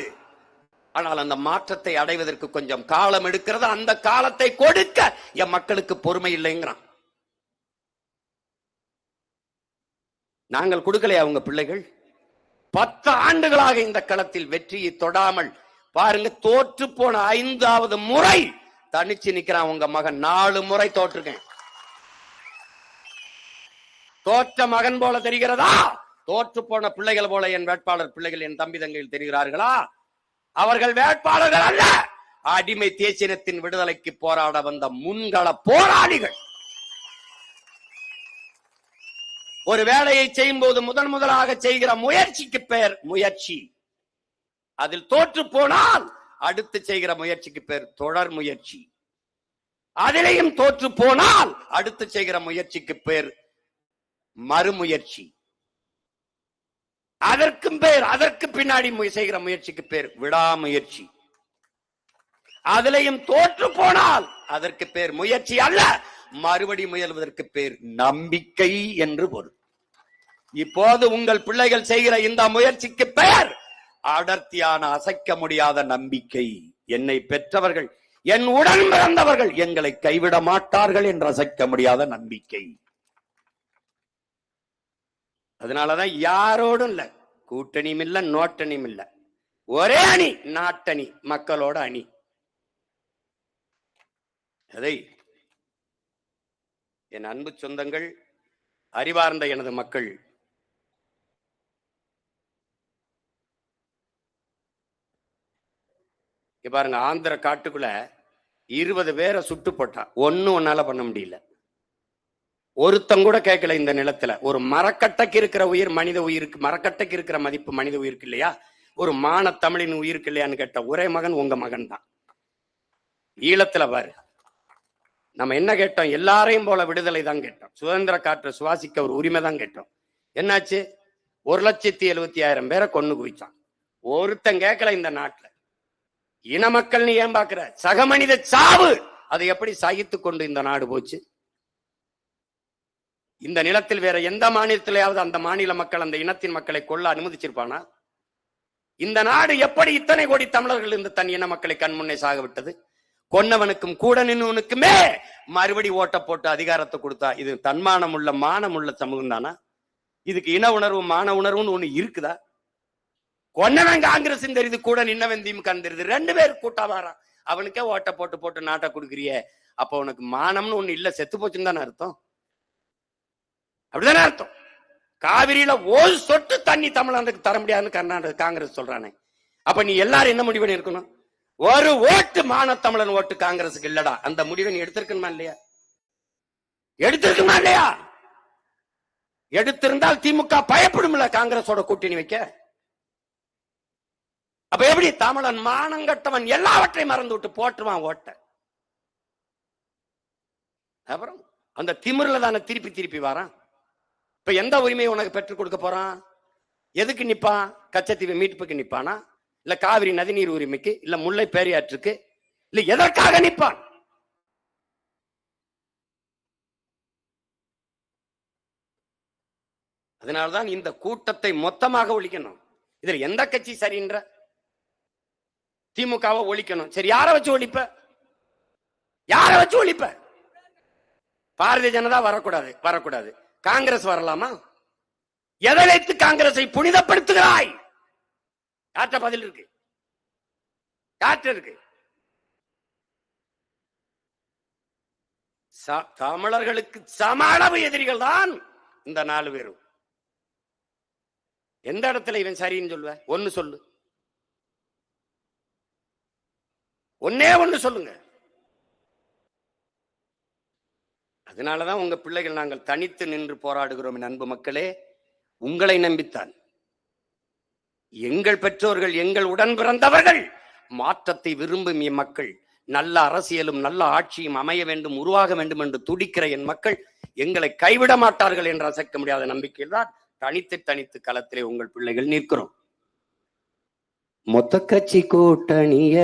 ஆனால் அந்த மாற்றத்தை அடைவதற்கு கொஞ்சம் காலம் எடுக்கிறது. அந்த காலத்தை கொடுக்க என் மக்களுக்கு பொறுமை இல்லைங்கிறான். நாங்கள் கொடுக்கலையா? அவங்க பிள்ளைகள் 10 ஆண்டுகளாக இந்த களத்தில் வெற்றியை தொடாமல் பாருங்க, தோற்று போன 5வது முறை தனிச்சு நிக்கிறான் உங்க மகன். 4 முறை தோற்றுக்கேன். தோற்ற மகன் போல தெரிகிறதா? தோற்று போன பிள்ளைகள் போல என் வேட்பாளர் பிள்ளைகள், என் தம்பி தங்கைகள் தெரிகிறார்களா? அவர்கள் வேட்பாளர்கள் அல்ல, அடிமை தேசினத்தின் விடுதலைக்கு போராட வந்த முன்கள போராளிகள். ஒரு வேலையை செய்யும் போது முதலாக செய்கிற முயற்சிக்கு பெயர் முயற்சி. அதில் தோற்று போனால் அடுத்து செய்கிற முயற்சிக்கு பேர் தொடர் முயற்சி. அதிலையும் தோற்று போனால் அடுத்து செய்கிற முயற்சிக்கு பேர் மறுமுயற்சி. அதற்கு பின்னாடி செய்கிற முயற்சிக்கு பேர் விடாமுயற்சி. அதிலையும் தோற்று போனால் அதற்கு பேர் முயற்சி அல்ல, மறுபடி முயல்வதற்கு பேர் நம்பிக்கை என்று பொருள். இப்போது உங்கள் பிள்ளைகள் செய்கிற இந்த முயற்சிக்கு பெயர் அடர்த்தியான அசைக்க முடியாத நம்பிக்கை. என்னை பெற்றவர்கள், என் உடன் பிறந்தவர்கள் எங்களை கைவிட மாட்டார்கள் என்று அசைக்க முடியாத நம்பிக்கை. அதனாலதான் யாரோடும் இல்ல, கூட்டணியும் இல்ல, நோட்டணியும் இல்ல, ஒரே அணி, நாட்டணி, மக்களோட அணி. அதை என் அன்பு சொந்தங்கள், அறிவார்ந்த எனது மக்கள், பாருங்க, ஆந்திர காட்டுக்குள்ள 20 பேரை சுட்டு போட்டான். ஒன்னும் ஒன்னால பண்ண முடியல. ஒருத்தம் கூட கேட்கல. இந்த நிலத்துல ஒரு மரக்கட்டைக்கு இருக்கிற உயிர் மனித உயிருக்கு, மரக்கட்டைக்கு இருக்கிற மதிப்பு மனித உயிருக்கு இல்லையா? ஒரு மான தமிழின் உயிருக்கு இல்லையான்னு கேட்ட ஒரே மகன் உங்க மகன் தான். ஈழத்துல பாரு, நம்ம என்ன கேட்டோம்? எல்லாரையும் போல விடுதலை தான் கேட்டோம். சுதந்திர காற்றை சுவாசிக்க ஒரு உரிமை தான் கேட்டோம். என்னாச்சு? 1,70,000 பேரை கொன்னு குவிச்சான். ஒருத்தன் கேட்கல. இந்த நாட்டுல இன மக்கள் நீ ஏன் பாக்குற? சக மனித சாவு, அதை எப்படி சகித்து கொண்டு இந்த நாடு போச்சு? இந்த நிலத்தில் வேற எந்த மாநிலத்திலேயாவது அந்த மாநில மக்கள், அந்த இனத்தின் மக்களை கொல்ல அனுமதிச்சிருப்பானா? இந்த நாடு எப்படி இத்தனை கோடி தமிழர்கள் இருந்து தன் இன மக்களை கண்முன்னே சாக விட்டது? கொன்னவனுக்கும் கூட நின்னுவனுக்குமே மறுபடி ஓட்ட போட்டு அதிகாரத்தை கொடுத்தா இது தன்மானம் உள்ள மானம் உள்ள சமூகம் தானா? இதுக்கு இன உணர்வு மான உணர்வுன்னு ஒண்ணு இருக்குதா? கொன்னவன் காங்கிரஸ் தெரியுது, கூட நின்னவன் திமுக தெரியுது, 2 பேர் கூட்டா வாரான். அவனுக்கே ஓட்ட போட்டு போட்டு நாட்டை கொடுக்குறிய, அப்ப உனக்கு மானம்னு ஒண்ணு இல்ல, செத்து போச்சுன்னு தானே அர்த்தம். அப்படிதானே அர்த்தம். காவிரியில ஒரு சொட்டு தண்ணி தமிழ்நாட்டுக்கு தர முடியாதுன்னு கர்நாடக காங்கிரஸ் சொல்றானே, அப்ப நீ எல்லாரும் என்ன முடிவு இருக்கணும்? ஒரு ஓட்டு மான தமிழன் ஓட்டு காங்கிரஸுக்கு இல்லடா, அந்த முடிவை நீ எடுத்திருக்கணுமா இல்லையா? எடுத்திருக்குமா இல்லையா? எடுத்திருந்தால் திமுக பயப்படும்ல காங்கிரஸோட கூட்டணி வைக்க. அப்ப எப்படி தமிழன் மானங்கட்டவன் எல்லாவற்றையும் மறந்து விட்டு போட்டுருவான் ஓட்ட? அப்புறம் அந்த திமிர்ல தானே திருப்பி வரான். இப்ப எந்த உரிமையை உனக்கு பெற்றுக் கொடுக்க போறான்? எதுக்கு நிப்பான்? கச்சத்தீவு மீட்புக்கு நிப்பானா? இல்ல காவிரி நதிநீர் உரிமைக்கு, இல்ல முல்லை பேரியாற்றுக்கு, இல்ல எதற்காக நிப்பான்? அதனால்தான் இந்த கூட்டத்தை மொத்தமாக ஒழிக்கணும். இதுல எந்த கட்சி சரின்ற? திமுகவை ஒழிக்கணும். சரி, யாரை வச்சு ஒழிப்ப? யாரை வச்சு ஒழிப்ப? பாரதிய ஜனதா வரக்கூடாது. காங்கிரஸ் வரலாமா? எதை வைத்து காங்கிரஸை புனிதப்படுத்துகிறாய்? யார்ட்ட பதில் இருக்கு? யார்ட்ட இருக்கு? தமிழர்களுக்கு சம அளவு எதிரிகள் தான் இந்த 4 பேரும். எந்த இடத்துல இவன் சரின்னு சொல்லுவ? ஒன்னு சொல்லு, ஒன்னு சொல்லுங்க. அதனாலதான் உங்க பிள்ளைகள் நாங்கள் தனித்து நின்று போராடுகிறோம். அன்பு மக்களே, உங்களை நம்பித்தான். எங்கள் பெற்றோர்கள், எங்கள் உடன் பிறந்தவர்கள் மாற்றத்தை விரும்பும் என் மக்கள், நல்ல அரசியலும் நல்ல ஆட்சியும் அமைய வேண்டும், உருவாக வேண்டும் என்று துடிக்கிற என் மக்கள் எங்களை கைவிட மாட்டார்கள் என்று அசைக்க முடியாத நம்பிக்கையில் தான் தனித்து களத்திலே உங்கள் பிள்ளைகள் நிற்கிறோம். மொத்த கட்சி கூட்டணிய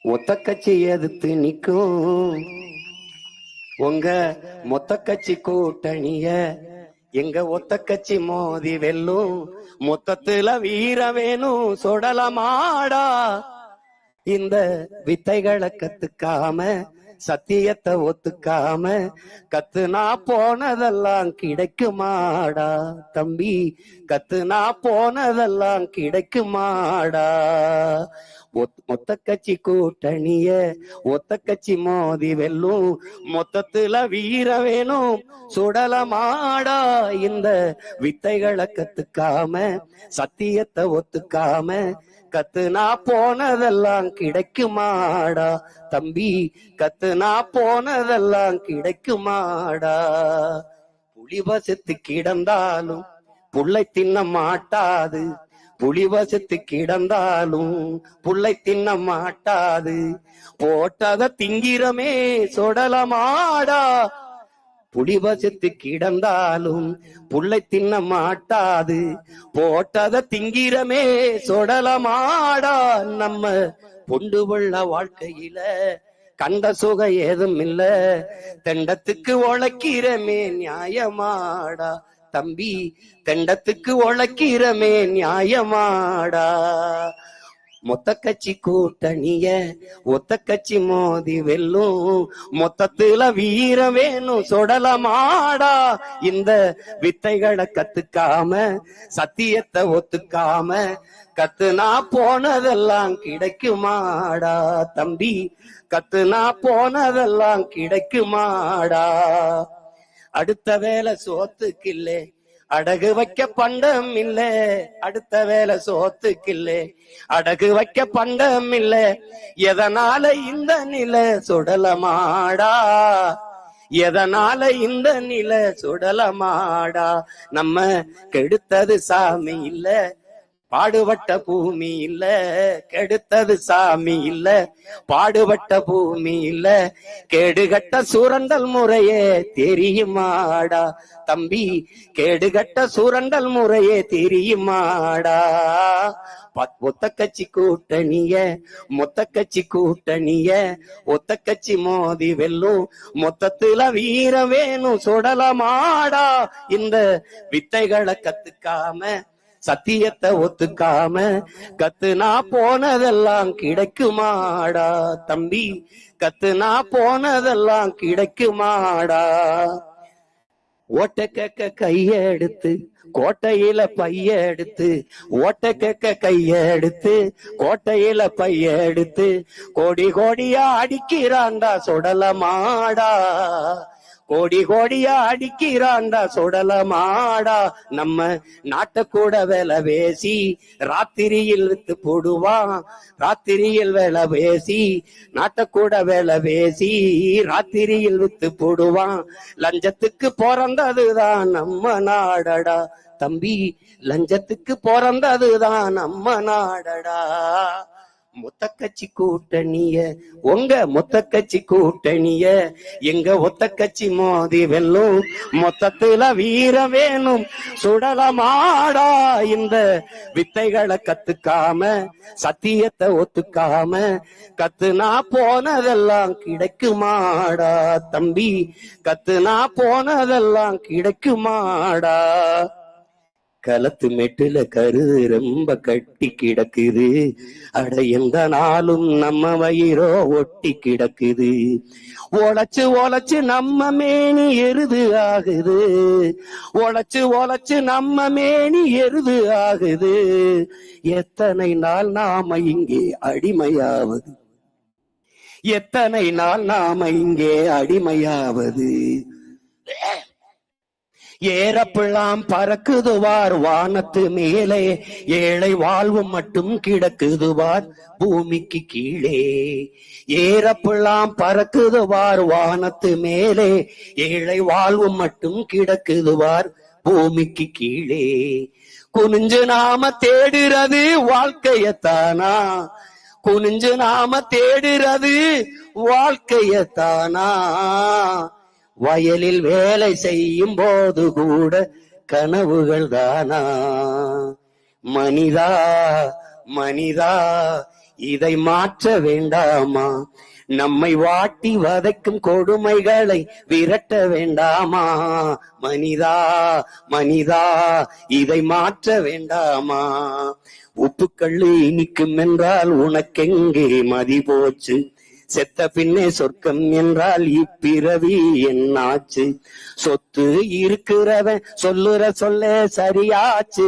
ஒத்த கட்சி எதிர்த்து நிற்கும். உங்க மொத்த கட்சி கூட்டணிய எங்க ஒத்த கட்சி மோதி வெல்லும், மொத்தத்துல வீர வேணும் சொடலமாடா. இந்த வித்தைகளை கத்துக்காம, சத்தியத்தை ஒத்துக்காம, கத்துனா போனதெல்லாம் கிடைக்குமாடா தம்பி, கத்துனா போனதெல்லாம் கிடைக்குமாடா. மொத்த கட்சி கூட்டணிய ஒத்த கட்சி மோதி வெல்லும், மொத்தத்துல வீர வேணும் சுடலமாடா. இந்த வித்தைகளை கத்துக்காம, சத்தியத்தை ஒத்துக்காம, கத்துனா போனதெல்லாம் கிடைக்குமாடா தம்பி, கத்துனா போனதெல்லாம் கிடைக்குமாடா. புலிவசத்து கிடந்தாலும் புள்ளை தின்ன மாட்டாது, புலிவசத்து கிடந்தாலும் புள்ளை தின்ன மாட்டாது, போட்டத திங்கிறமே சொடலமாடா. புலிவசத்து கிடந்தாலும் புள்ளை தின்ன மாட்டாது, போட்டத திங்கிறமே சொடலமாடா. நம்ம பொண்டு உள்ள வாழ்க்கையில கண்ட சுகம் ஏதும் இல்ல, தெண்டத்துக்கு உழைக்கிறமே நியாயமாடா தம்பி, தெண்டத்துக்கு உழைக்கிறமே நியாயமாடா. மொத்த கட்சி கூட்டணிய ஒத்த கட்சி மோதி வெல்லும், மொத்தத்துல வீர வேணும் சொடலமாடா. இந்த வித்தைகளை கத்துக்காம, சத்தியத்தை ஒத்துக்காம, கத்துனா போனதெல்லாம் கிடைக்குமாடா தம்பி, கத்துனா போனதெல்லாம் கிடைக்குமாடா. அடுத்த வேலை சோத்துக்கில்லே அடகு வைக்க பண்டம் இல்ல, அடுத்த வேலை சோத்துக்கில்லே அடகு வைக்க பண்டம் இல்ல, எதனால இந்த நிலை சுடலமாடா, எதனால இந்த நிலை சுடலமாடா. நம்ம கெடுத்தது சாமி இல்ல, பாடுபட்ட பூமி இல்ல, கெடுத்தது சாமி இல்ல, பாடுபட்ட பூமி இல்ல, கேடுகட்ட சுரண்டல் முறையே தெரியுமாடா தம்பி, கேடுகட்ட சுரண்டல் முறையே தெரியுமாடா. ஒத்த கட்சி கூட்டணிய மொத்த கட்சி கூட்டணிய ஒத்த கட்சி மோதி வெல்லும், மொத்தத்துல வீர வேணும் சுடலமாடா. இந்த வித்தைகளை கத்துக்காம, சத்தியத்தை ஒத்துக்காம, கத்துனா போனதெல்லாம் கிடைக்குமாடா தம்பி, கத்துனா போனதெல்லாம் கிடைக்குமாடா. ஓட்ட கேக்க கைய எடுத்து கோட்டையில பைய எடுத்து, ஓட்ட கேக்க கைய எடுத்து கோட்டையில பைய எடுத்து, கோடி கோடியா அடிக்கிறான்டா சுடலமாடா, கோடி கோடியா அடிக்கிறான்டா சுடலமாடா. நம்ம நாட்டை கூட வேலை பேசி ராத்திரியில் வித்து போடுவான், ராத்திரியில் வேலை பேசி நாட்டை கூட வேலை பேசி ராத்திரியில் வித்து போடுவான். லஞ்சத்துக்கு பிறந்ததுதான் நம்ம நாடடா தம்பி, லஞ்சத்துக்கு பிறந்ததுதான் நம்ம நாடடா. மொத்த கட்சி கூட்டணிய உங்க மொத்த கட்சி கூட்டணிய எங்க ஒத்த கட்சி மோதி வெல்லும், மொத்தத்துல வீர வேணும் சுடலமாடா. இந்த வித்தைகளை கத்துக்காம, சத்தியத்தை ஒத்துக்காம, கத்துனா போனதெல்லாம் கிடைக்குமாடா தம்பி, கத்துனா போனதெல்லாம் கிடைக்குமாடா. களத்து மெட்டுல கரு ரொம்ப கட்டி கிடக்குது, அட எந்த நாளும் நம்ம வயிறோ ஒட்டி கிடக்குது. உழைச்சு உழைச்சு நம்ம மேனி எருது ஆகுது, உழைச்சு உழைச்சு நம்ம மேனி எருது ஆகுது. எத்தனை நாள் நாம இங்கே அடிமையாவது, எத்தனை நாள் நாம இங்கே அடிமையாவது. ஏறப்பிள்ளாம் பறக்குதுவார் வானத்து மேலே, ஏழை வாழ்வு மட்டும் கிடக்குதுவார் பூமிக்கு கீழே. ஏறப்பிள்ளாம் பறக்குதுவார் வானத்து மேலே, ஏழை வாழ்வு மட்டும் கிடக்குதுவார் பூமிக்கு கீழே. குனிஞ்சு நாம தேடுறது வாழ்க்கையத்தானா, குனிஞ்சு நாம தேடுறது வாழ்க்கையத்தானா. வயலில் வேலை செய்யும் போது கூட கனவுகள் தானா. மனிதா மனிதா இதை மாற்ற வேண்டாமா, நம்மை வாட்டி வதைக்கும் கொடுமைகளை விரட்ட வேண்டாமா மனிதா மனிதா, இதை மாற்ற வேண்டாமா? உப்புக்கள்ளு இனிக்கும் என்றால் உனக்கெங்கே மதி போச்சு? செத்த பின்னே சொர்க்கம் என்றால் இப்பிறவி என்னாச்சு? சொத்து இருக்கிறவன் சொல்லுற சொல்ல சரியாச்சு.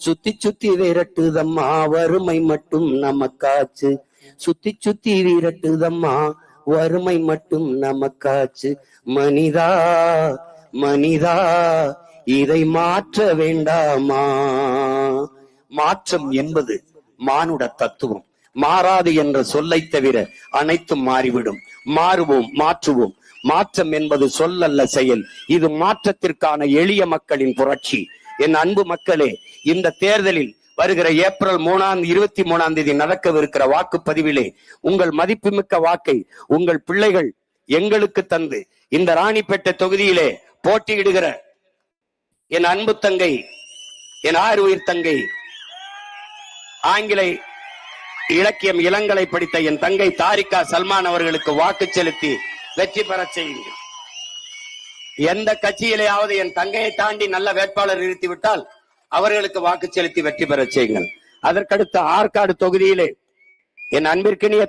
சுத்தி சுத்தி விரட்டுதம்மா வறுமை மட்டும் நமக்காச்சு. சுத்தி சுத்தி விரட்டுதம்மா வறுமை மட்டும் நமக்காச்சு. மனிதா மனிதா, இதை மாற்ற வேண்டாமா? மாற்றம் என்பது மானுட தத்துவம். மாறாது என்ற சொல்லை தவிர அனைத்தும் மாறிவிடும். மாறுவோம், மாற்றுவோம். மாற்றம் என்பது சொல்லல்ல, செயல். இது மாற்றத்திற்கான எளிய மக்களின் புரட்சி. என் அன்பு மக்களே, இந்த தேர்தலில் வருகிற ஏப்ரல் 23 நடக்கவிருக்கிற வாக்குப்பதிவிலே உங்கள் மதிப்புமிக்க வாக்கை உங்கள் பிள்ளைகள் எங்களுக்கு தந்து இந்த ராணிப்பேட்டை தொகுதியிலே போட்டியிடுகிற என் அன்பு தங்கை, என் ஆறுயிர் தங்கை, ஆங்கில இலக்கியம் இளங்கலை படித்த என் தங்கை தாரிகா சல்மான் அவர்களுக்கு வாக்கு செலுத்தி வெற்றி பெற செய்யுங்கள். எந்த கட்சியிலேயாவது என் தங்கையை தாண்டி நல்ல வேட்பாளர் நிறுத்திவிட்டால் அவர்களுக்கு வாக்கு செலுத்தி வெற்றி பெற செய்யுங்கள். அதற்கடுத்த ஆற்காடு தொகுதியிலே என் அன்பிற்கினிய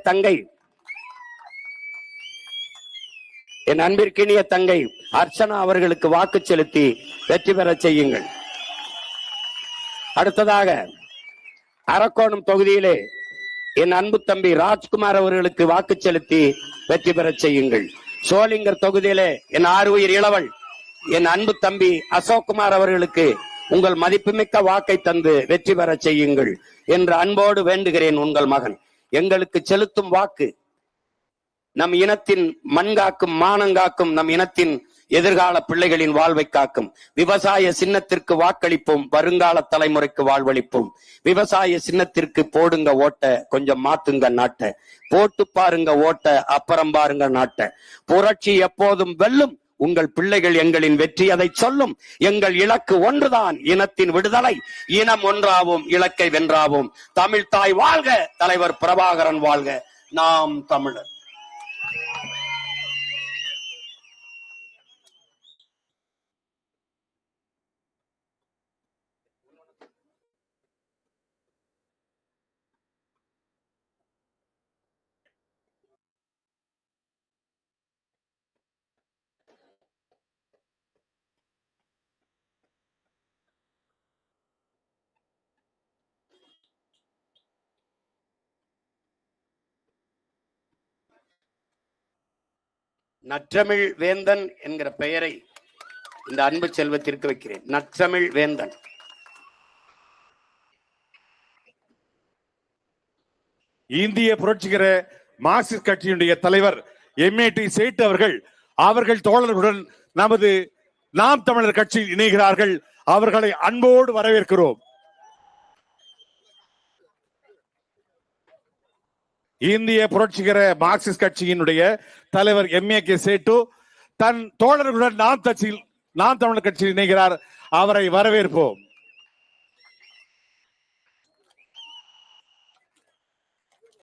தங்கை அர்ச்சனா அவர்களுக்கு வாக்கு செலுத்தி வெற்றி பெற செய்யுங்கள். அடுத்ததாக அரக்கோணம் தொகுதியிலே என் அன்பு தம்பி ராஜ்குமார் அவர்களுக்கு வாக்கு செலுத்தி வெற்றி பெற செய்யுங்கள். சோளிங்கர் தொகுதியிலே என் ஆறுயிர் இளவல் என் அன்பு தம்பி அசோக்குமார் அவர்களுக்கு உங்கள் மதிப்புமிக்க வாக்கை தந்து வெற்றி பெற செய்யுங்கள் என்று அன்போடு வேண்டுகிறேன். உங்கள் மகன். எங்களுக்கு செலுத்தும் வாக்கு நம் இனத்தின் மண்காக்கும், மானங்காக்கும், நம் இனத்தின் எதிர்கால பிள்ளைகளின் வாழ்வை காக்கும். விவசாய சின்னத்திற்கு வாக்களிப்போம், வருங்கால தலைமுறைக்கு வாழ்வளிப்போம். விவசாய சின்னத்திற்கு போடுங்க ஓட்ட, கொஞ்சம் மாத்துங்க நாட்டை. போட்டு பாருங்க ஓட்ட, அப்புறம் பாருங்க நாட்டை. புரட்சி எப்போதும் வெல்லும், உங்கள் பிள்ளைகள் எங்களின் வெற்றி அதை சொல்லும். எங்கள் இலக்கு ஒன்றுதான், இனத்தின் விடுதலை. இனம் ஒன்றாவும், இலக்கை வென்றாவும். தமிழ் தாய் வாழ்க, தலைவர் பிரபாகரன் வாழ்க. நாம் தமிழர். நற்றமிழ் வேந்தன் என்கிற பெயரை இந்த அன்பு செல்வத்திற்கு வைக்கிறேன். நற்றமிழ் வேந்தன். இந்திய புரட்சிகர மார்க்சிஸ்ட் கட்சியினுடைய தலைவர் எம்ஏடி சேட் அவர்கள் தோழர்களுடன் நமது நாம் தமிழர் கட்சியில் இணைகிறார்கள். அவர்களை அன்போடு வரவேற்கிறோம். இந்திய புரட்சிகர மார்க்சிஸ்ட் கட்சியினுடைய தலைவர் எம்ஏகே சேட்டு தன் தோழர்களுடன் நாம் தமிழர் கட்சியில் இணைகிறார். அவரை வரவேற்போம்.